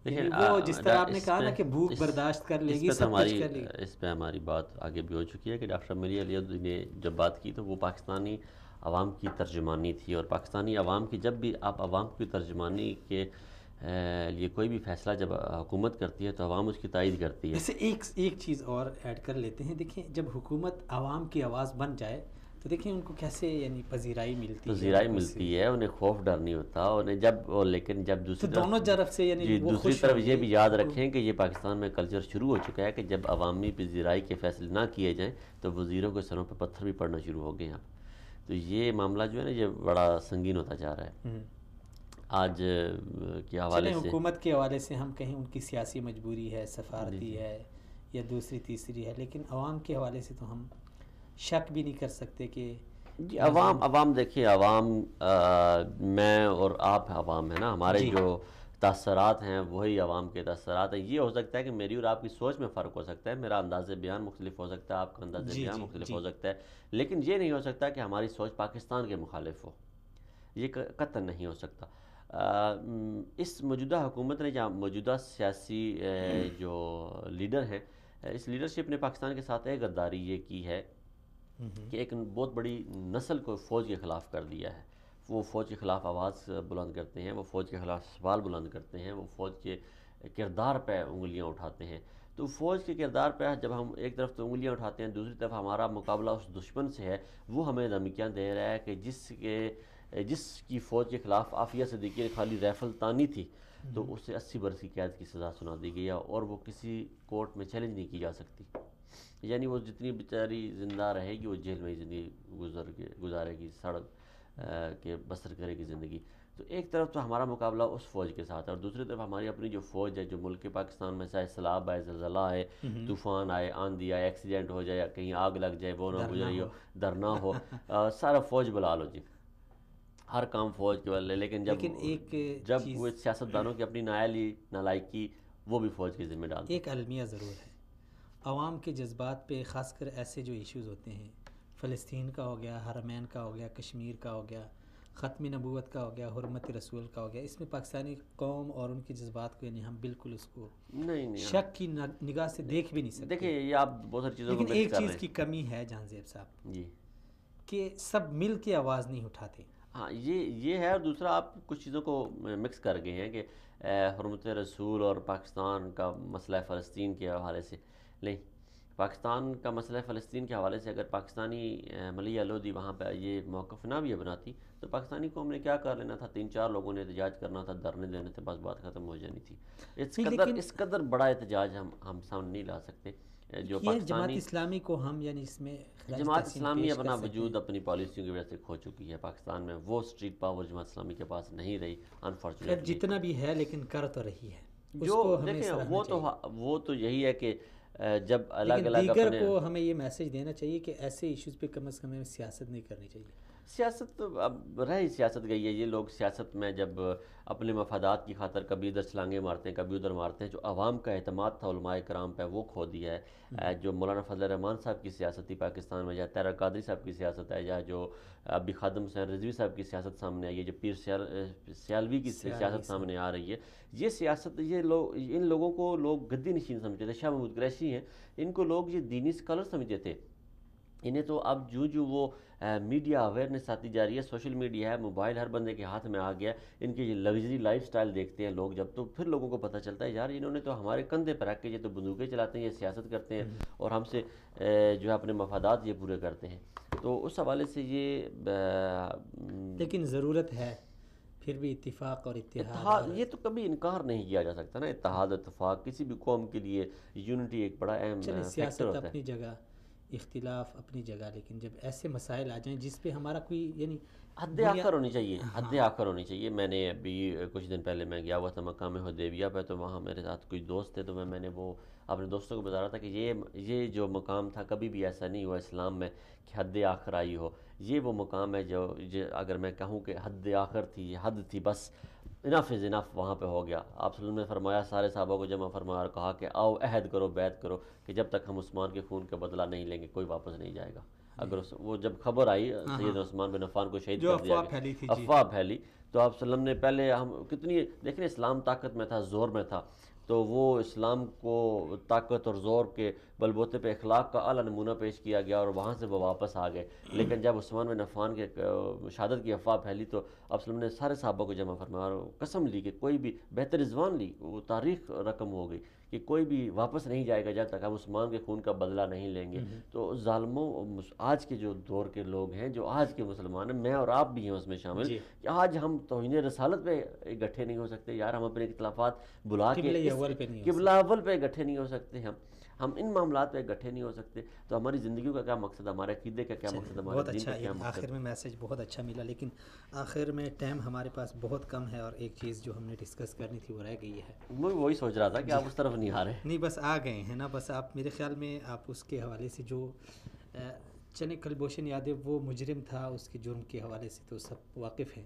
[SPEAKER 2] یعنی وہ جس طرح آپ نے کہا نا کہ بھوک برداشت کر لے گی، سب کچھ کر لے گی۔
[SPEAKER 3] اس پہ ہماری بات آگے بھی ہو چکی ہے کہ ڈاکٹر ملیحہ لودھی نے جب بات کی تو وہ پاکستانی عوام کی ترجمانی تھی، اور پاکستانی عوام کی جب بھی آپ عوام کی ترجمانی کے لیے کوئی بھی فیصلہ جب حکومت کرتی ہے تو عوام اس کی تائید کرتی ہے۔
[SPEAKER 2] جیسے ایک چیز اور ایڈ کر لیتے ہیں، دیکھیں جب حکومت عوام کی آواز بن جائے تو دیکھیں ان کو کیسے یعنی پذیرائی ملتی
[SPEAKER 3] ہے، انہیں خوف ڈر نہیں ہوتا، انہیں لیکن جب دوسری طرف
[SPEAKER 2] دونوں طرف سے یعنی
[SPEAKER 3] دوسری طرف یہ بھی یاد رکھیں کہ یہ پاکستان میں کلچر شروع ہو چکا ہے کہ جب عوامی پذیرائی کے فیصلے نہ کیے جائیں تو وزیروں کے سروں پہ پتھر بھی پڑنا شروع ہو گئے ہیں۔ تو یہ معاملہ جو ہے نا یہ بڑا سنگین ہوتا جا رہا ہے۔ آج کے حوالے سے
[SPEAKER 2] حکومت کے حوالے سے ہم کہیں ان کی سیاسی مجبوری ہے، سفارتی ہے یا دوسری تیسری ہے، لیکن عوام کے حوالے سے تو ہم شک بھی نہیں کر سکتے کہ
[SPEAKER 3] جی عوام دیکھیے، عوام میں اور آپ عوام ہے نا، ہمارے جو تاثرات ہیں وہی عوام کے تاثرات ہیں۔ یہ ہو سکتا ہے کہ میری اور آپ کی سوچ میں فرق ہو سکتا ہے، میرا انداز بیان مختلف ہو سکتا ہے، آپ کا انداز بیان مختلف ہو سکتا ہے، لیکن یہ نہیں ہو سکتا کہ ہماری سوچ پاکستان کے مخالف ہو، یہ قطعاً نہیں ہو سکتا۔ اس موجودہ حکومت نے یا موجودہ سیاسی جو لیڈر ہیں، اس لیڈرشپ نے پاکستان کے ساتھ ایک غداری یہ کی ہے کہ ایک بہت بڑی نسل کو فوج کے خلاف کر دیا ہے۔ وہ فوج کے خلاف آواز بلند کرتے ہیں، وہ فوج کے خلاف سوال بلند کرتے ہیں، وہ فوج کے کردار پہ انگلیاں اٹھاتے ہیں۔ تو فوج کے کردار پہ جب ہم ایک طرف تو انگلیاں اٹھاتے ہیں، دوسری طرف ہمارا مقابلہ اس دشمن سے ہے، وہ ہمیں دھمکیاں دے رہا ہے کہ جس کی فوج کے خلاف عافیہ صدیقی نے خالی ریفل تانی تھی تو اسے 80 برس کی قید کی سزا سنا دی گئی ہے، اور وہ کسی کورٹ میں چیلنج نہیں کی جا سکتی، یعنی وہ جتنی بیچاری زندہ رہے گی وہ جیل میں ہی زندگی گزارے گی، سڑک کے بسر کرے گی زندگی۔ تو ایک طرف تو ہمارا مقابلہ اس فوج کے ساتھ ہے، اور دوسری طرف ہماری اپنی جو فوج ہے، جو ملک پاکستان میں چاہے سیلاب آئے، زلزلہ آئے، طوفان آئے، آندھی آئے، ایکسیڈنٹ ہو جائے، یا کہیں آگ لگ جائے، وہ نہ گزری ہو، درنا ہو، سارا فوج بلا لو جی، ہر کام فوج کے والے۔ لیکن جب وہ سیاستدانوں کی اپنی نالائکی وہ بھی فوج کے ذمہ ڈالتے ہیں۔
[SPEAKER 2] ایک المیہ ضرور ہے، عوام کے جذبات پہ خاص کر ایسے جو ایشوز ہوتے ہیں، فلسطین کا ہو گیا، حرمین کا ہو گیا، کشمیر کا ہو گیا، ختم نبوت کا ہو گیا، حرمت رسول کا ہو گیا، اس میں پاکستانی قوم اور ان کے جذبات کو یعنی ہم بالکل اس کو
[SPEAKER 3] نہیں
[SPEAKER 2] شک کی نگاہ سے دیکھ بھی نہیں سکتے۔
[SPEAKER 3] دیکھیں یہ آپ بہت ساری چیزوں کو
[SPEAKER 2] لیکن
[SPEAKER 3] مکس
[SPEAKER 2] ایک
[SPEAKER 3] کر رہے
[SPEAKER 2] چیز
[SPEAKER 3] ہیں
[SPEAKER 2] کی کمی ہے جہانزیب صاحب
[SPEAKER 3] جی،
[SPEAKER 2] کہ سب مل کے آواز نہیں اٹھاتے۔
[SPEAKER 3] ہاں یہ ہے، اور دوسرا آپ کچھ چیزوں کو مکس کر گئے ہیں کہ حرمت رسول اور پاکستان کا مسئلہ فلسطین کے حوالے سے نہیں، پاکستان کا مسئلہ فلسطین کے حوالے سے اگر پاکستانی ملیہ لودھی وہاں پہ یہ موقف نہ بھی بناتی تو پاکستانی قوم نے کیا کر لینا تھا، 3-4 لوگوں نے احتجاج کرنا تھا، دھرنے دینے تھے، بس بات ختم ہو جانی تھی۔ اس قدر بڑا احتجاج ہم سامنے نہیں لا سکتے۔ جو
[SPEAKER 2] یہ جماعت اسلامی کو ہم یعنی اس میں
[SPEAKER 3] جماعت اسلامی اپنا وجود اپنی پالیسیوں کی وجہ سے کھو چکی ہے پاکستان میں، وہ اسٹریٹ پاور جماعت اسلامی کے پاس نہیں رہی انفارچونیٹلی،
[SPEAKER 2] جتنا بھی ہے لیکن کر تو رہی ہے۔
[SPEAKER 3] جو دیکھیں وہ تو یہی ہے کہ جب الگ الگ
[SPEAKER 2] دیگر کو ہمیں یہ میسج دینا چاہیے کہ ایسے ایشوز پہ کم از کم ہمیں سیاست نہیں کرنی چاہیے۔
[SPEAKER 3] سیاست اب رہی سیاست گئی ہے، یہ لوگ سیاست میں جب اپنے مفادات کی خاطر کبھی ادھر چھلانگیں مارتے ہیں، کبھی ادھر مارتے ہیں، جو عوام کا اعتماد تھا علماء کرام پہ وہ کھو دیا ہے۔ جو مولانا فضل الرحمان صاحب کی سیاست تھی پاکستان میں، یا تیرا قادری صاحب کی سیاست ہے، یا جو ابھی خادم حسین رضوی صاحب کی سیاست سامنے آئی ہے، جو پیر سیالوی کی سیاست سامنے آ رہی ہے، یہ سیاست ان لوگوں کو لوگ گدی نشین سمجھتے تھے۔ شاہ محمود قریشی ہیں، ان کو لوگ یہ دینی اسکالر سمجھتے تھے، انہیں تو اب جو وہ میڈیا اویئرنیس آتی جا رہی ہے، سوشل میڈیا ہے، موبائل ہر بندے کے ہاتھ میں آ گیا، ان کی یہ لگژری لائف سٹائل دیکھتے ہیں لوگ جب، تو پھر لوگوں کو پتہ چلتا ہے یار انہوں نے تو ہمارے کندھے پر رکھ کے یہ تو بندوقیں چلاتے ہیں، یہ سیاست کرتے ہیں اور ہم سے جو ہے اپنے مفادات یہ پورے کرتے ہیں۔ تو اس حوالے سے یہ
[SPEAKER 2] لیکن ضرورت ہے پھر بھی اتفاق اور اتحاد،
[SPEAKER 3] یہ تو کبھی انکار نہیں کیا جا سکتا نا، اتحاد اتفاق کسی بھی قوم کے لیے یونٹی ایک بڑا اہم فیکٹر ہوتا ہے۔
[SPEAKER 2] سیاست اپنی جگہ، اختلاف اپنی جگہ، لیکن جب ایسے مسائل آ جائیں جس پہ ہمارا کوئی یعنی
[SPEAKER 3] حد آخر ہونی چاہیے، حد آخر ہونی چاہیے۔ میں نے ابھی کچھ دن پہلے میں گیا ہوا تھا مقام حدیبیہ پہ، تو وہاں میرے ساتھ کچھ دوست تھے، تو میں نے وہ اپنے دوستوں کو بتا رہا تھا کہ یہ جو مقام تھا کبھی بھی ایسا نہیں ہوا اسلام میں کہ حد آخر آئی ہو، یہ وہ مقام ہے جو اگر میں کہوں کہ حد آخر تھی، یہ حد تھی، بس انف از انف وہاں پہ ہو گیا۔ آپ صلی اللہ علیہ وسلم نے فرمایا، سارے صحابہ کو جمع فرمایا اور کہا کہ آؤ عہد کرو، بیعت کرو کہ جب تک ہم عثمان کے خون کا بدلہ نہیں لیں گے کوئی واپس نہیں جائے گا۔ اگر وہ جب خبر آئی سیدنا عثمان بن عفان کو شہید کر دیا گیا، افواہ پھیلی، تو آپ صلی اللہ علیہ وسلم نے پہلے ہم کتنی دیکھیں اسلام طاقت میں تھا، زور میں تھا، تو وہ اسلام کو طاقت اور زور کے بلبوتے پہ اخلاق کا اعلیٰ نمونہ پیش کیا گیا اور وہاں سے وہ واپس آ گئے۔ لیکن جب عثمان بن عفان کے شہادت کی افواہ پھیلی تو آپ صلی اللہ علیہ وسلم نے سارے صحابہ کو جمع فرمایا اور قسم لی کہ کوئی بھی بہتر رضوان لی، وہ تاریخ رقم ہو گئی کہ کوئی بھی واپس نہیں جائے گا جب تک ہم عثمان کے خون کا بدلہ نہیں لیں گے۔ تو ظالموں، آج کے جو دور کے لوگ ہیں، جو آج کے مسلمان ہیں، میں اور آپ بھی ہیں اس میں شامل، کہ آج ہم توہین رسالت پہ اکٹھے نہیں ہو سکتے یار، ہم اپنے اختلافات بلا کے قبلہ اول پہ اکٹھے نہیں ہو سکتے، ہم ان معاملات پہ اکٹھے نہیں ہو سکتے، تو ہماری زندگیوں کا کیا مقصد، ہمارے عقیدے کا کیا مقصد، ہمارے دین کا کیا مقصد۔
[SPEAKER 2] آخر میں میسج بہت اچھا ملا، لیکن آخر میں ٹائم ہمارے پاس بہت کم ہے، اور ایک چیز جو ہم نے ڈسکس کرنی تھی وہ رہ گئی ہے۔
[SPEAKER 3] میں وہی سوچ رہا تھا کہ آپ اس طرف نہیں آ رہے۔
[SPEAKER 2] نہیں بس آ گئے ہیں نا، بس آپ میرے خیال میں آپ اس کے حوالے سے جو چنے کلبھوشن یادو وہ مجرم تھا، اس کے جرم کے حوالے سے تو سب واقف ہیں،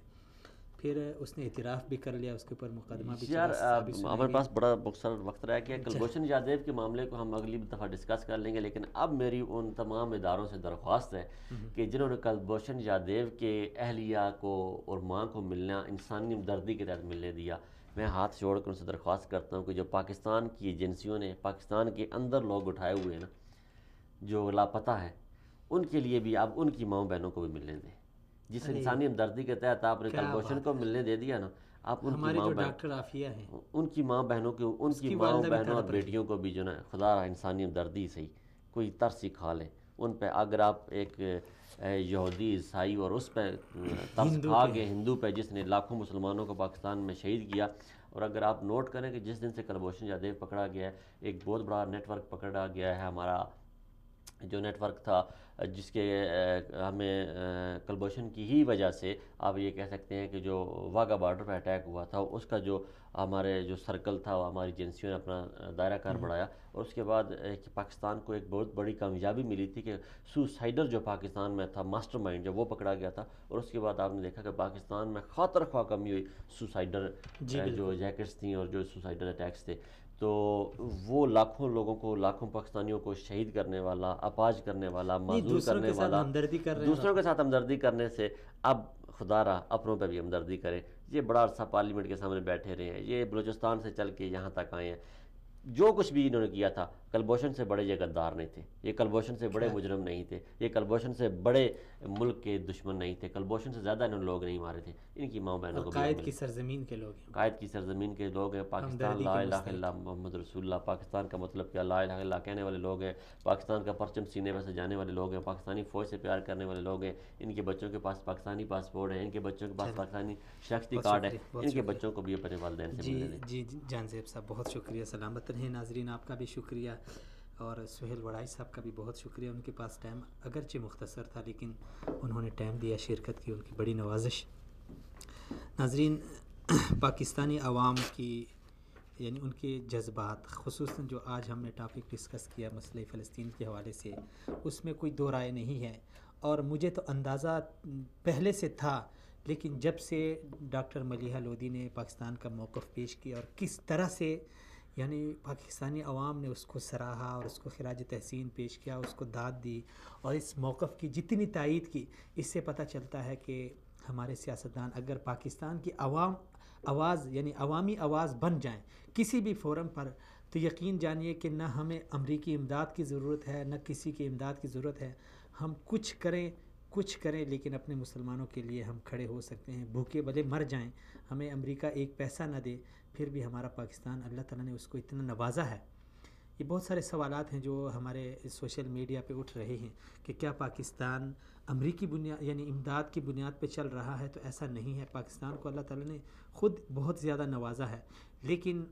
[SPEAKER 2] پھر اس نے اعتراف بھی کر لیا، اس کے اوپر مقدمہ بھی
[SPEAKER 3] یار ہمارے پاس بڑا مختصر وقت رہ گیا، کلبھوشن یادو کے معاملے کو ہم اگلی دفعہ ڈسکس کر لیں گے، لیکن اب میری ان تمام اداروں سے درخواست ہے کہ جنہوں نے کلبھوشن یادو کے اہلیہ کو اور ماں کو ملنا انسانی ہمدردی کے تحت ملنے دیا، میں ہاتھ جوڑ کر ان سے درخواست کرتا ہوں کہ جو پاکستان کی ایجنسیوں نے پاکستان کے اندر لوگ اٹھائے ہوئے ہیں نا، جو لاپتہ ہیں، ان کے لیے بھی آپ ان کی ماں بہنوں کو بھی ملنے دیں۔ جس انسانی ہمدردی کے تحت آپ نے کلبھوشن کو ملنے دے دیا نا، آپ ان کی
[SPEAKER 2] ہمارے
[SPEAKER 3] ماں
[SPEAKER 2] جو
[SPEAKER 3] بہن
[SPEAKER 2] ڈاکٹر عافیہ ہیں
[SPEAKER 3] ان کی ماں بہنوں کے ان کی ماں
[SPEAKER 2] والدہ بھی
[SPEAKER 3] بہنوں اور
[SPEAKER 2] تڑپ رہی
[SPEAKER 3] بیٹیوں کو بھی جو نا خدا را انسانی ہمدردی صحیح کوئی ترس کھا لے ان پہ. اگر آپ ایک یہودی عیسائی اور اس پہ ترس
[SPEAKER 2] ہندو
[SPEAKER 3] کھا
[SPEAKER 2] پہ
[SPEAKER 3] گئے ہندو پہ جس نے لاکھوں مسلمانوں کو پاکستان میں شہید کیا. اور اگر آپ نوٹ کریں کہ جس دن سے کلبھوشن جادیو پکڑا گیا ہے ایک بہت بڑا نیٹ ورک پکڑا گیا ہے ہمارا جو نیٹ ورک تھا جس کے ہمیں کلبھوشن کی ہی وجہ سے آپ یہ کہہ سکتے ہیں کہ جو واگا بارڈر پہ اٹیک ہوا تھا اس کا جو ہمارے جو سرکل تھا وہ ہماری ایجنسیوں نے اپنا دائرہ کار بڑھایا. اور اس کے بعد پاکستان کو ایک بہت بڑی کامیابی ملی تھی کہ سوسائڈر جو پاکستان میں تھا ماسٹر مائنڈ جب وہ پکڑا گیا تھا. اور اس کے بعد آپ نے دیکھا کہ پاکستان میں خاطر خواہ کمی ہوئی سوسائڈر جو جیکٹس تھیں اور جو سوسائڈر اٹیکس تھے. تو وہ لاکھوں لوگوں کو لاکھوں پاکستانیوں کو شہید کرنے والا اپاج کرنے والا معذور کرنے والا دوسروں کے ساتھ ہمدردی کرنے سے اب خدا را اپنوں پہ بھی ہمدردی کرے. یہ بڑا عرصہ پارلیمنٹ کے سامنے بیٹھے رہے ہیں یہ بلوچستان سے چل کے یہاں تک آئے ہیں. جو کچھ بھی انہوں نے کیا تھا کلبھوشن سے بڑے یہ غدار نہیں تھے یہ کلبھوشن سے بڑے مجرم نہیں تھے یہ کلبھوشن سے بڑے ملک کے دشمن نہیں تھے کلبھوشن سے زیادہ انہوں نے لوگ نہیں مارے تھے. ان کی ماں بہنوں کو
[SPEAKER 2] قائد کی سرزمین کے لوگ ہیں
[SPEAKER 3] قائد کی سرزمین کے لوگ ہیں. پاکستان لا الہ الا اللہ محمد رسول اللہ پاکستان کا مطلب کیا لا الہ الا اللہ کہنے والے لوگ ہیں. پاکستان کا پرچم سینے میں سے جانے والے لوگ ہیں. پاکستانی فوج سے پیار کرنے والے لوگ ہیں. ان کے بچوں کے پاس پاکستانی پاسپورٹ ہے ان کے بچوں کے پاس پاکستانی شناختی کارڈ ہے. ان کے بچوں کو بھی اپنے والدین سے ملنے دیں.
[SPEAKER 2] جی جان زیب صاحب بہت شکریہ سلامت رہیں. ناظرین آپ کا بھی شکریہ اور سہیل وڑائی صاحب کا بھی بہت شکریہ. ان کے پاس ٹائم اگرچہ مختصر تھا لیکن انہوں نے ٹائم دیا شرکت کی ان کی بڑی نوازش. ناظرین پاکستانی عوام کی یعنی ان کے جذبات خصوصاً جو آج ہم نے ٹاپک ڈسکس کیا مسئلہ فلسطین کے حوالے سے اس میں کوئی دو رائے نہیں ہے. اور مجھے تو اندازہ پہلے سے تھا لیکن جب سے ڈاکٹر ملیحہ لودھی نے پاکستان کا موقف پیش کیا اور کس طرح سے یعنی پاکستانی عوام نے اس کو سراہا اور اس کو خراج تحسین پیش کیا اس کو داد دی اور اس موقف کی جتنی تائید کی اس سے پتہ چلتا ہے کہ ہمارے سیاستدان اگر پاکستان کی آواز یعنی عوامی آواز بن جائیں کسی بھی فورم پر تو یقین جانیے کہ نہ ہمیں امریکی امداد کی ضرورت ہے نہ کسی کی امداد کی ضرورت ہے. ہم کچھ کریں لیکن اپنے مسلمانوں کے لیے ہم کھڑے ہو سکتے ہیں. بھوکے بھلے مر جائیں ہمیں امریکہ ایک پیسہ نہ دے پھر بھی ہمارا پاکستان اللہ تعالیٰ نے اس کو اتنا نوازا ہے. یہ بہت سارے سوالات ہیں جو ہمارے سوشل میڈیا پہ اٹھ رہے ہیں کہ کیا پاکستان امریکی بنیاد یعنی امداد کی بنیاد پہ چل رہا ہے. تو ایسا نہیں ہے. پاکستان کو اللہ تعالیٰ نے خود بہت زیادہ نوازا ہے لیکن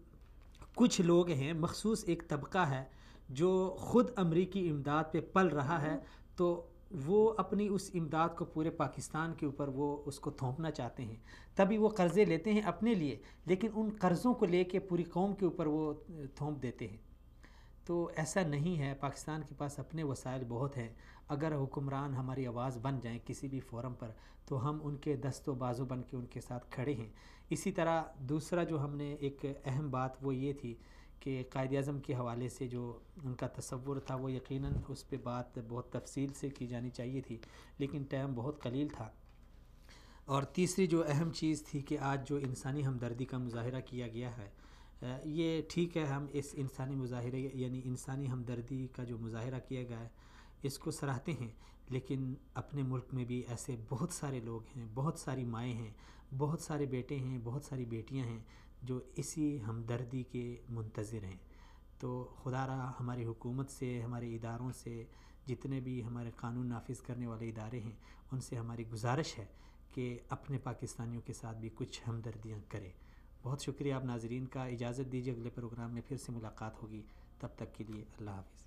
[SPEAKER 2] کچھ لوگ ہیں مخصوص ایک طبقہ ہے جو خود امریکی امداد پہ پل رہا ہے تو وہ اپنی اس امداد کو پورے پاکستان کے اوپر وہ اس کو تھوپنا چاہتے ہیں. تبھی وہ قرضے لیتے ہیں اپنے لیے لیکن ان قرضوں کو لے کے پوری قوم کے اوپر وہ تھوپ دیتے ہیں. تو ایسا نہیں ہے. پاکستان کے پاس اپنے وسائل بہت ہیں. اگر حکمران ہماری آواز بن جائیں کسی بھی فورم پر تو ہم ان کے دست و بازو بن کے ان کے ساتھ کھڑے ہیں. اسی طرح دوسرا جو ہم نے ایک اہم بات وہ یہ تھی کہ قائد اعظم کے حوالے سے جو ان کا تصور تھا وہ یقیناً اس پہ بات بہت تفصیل سے کی جانی چاہیے تھی لیکن ٹائم بہت قلیل تھا. اور تیسری جو اہم چیز تھی کہ آج جو انسانی ہمدردی کا مظاہرہ کیا گیا ہے یہ ٹھیک ہے. ہم اس انسانی مظاہرے یعنی انسانی ہمدردی کا جو مظاہرہ کیا گیا ہے اس کو سراہتے ہیں لیکن اپنے ملک میں بھی ایسے بہت سارے لوگ ہیں بہت ساری مائیں ہیں بہت سارے بیٹے ہیں بہت ساری بیٹیاں ہیں جو اسی ہمدردی کے منتظر ہیں. تو خدا را ہماری حکومت سے ہمارے اداروں سے جتنے بھی ہمارے قانون نافذ کرنے والے ادارے ہیں ان سے ہماری گزارش ہے کہ اپنے پاکستانیوں کے ساتھ بھی کچھ ہمدردیاں کریں. بہت شکریہ آپ ناظرین کا. اجازت دیجیے اگلے پروگرام میں پھر سے ملاقات ہوگی. تب تک کے لیے اللہ حافظ.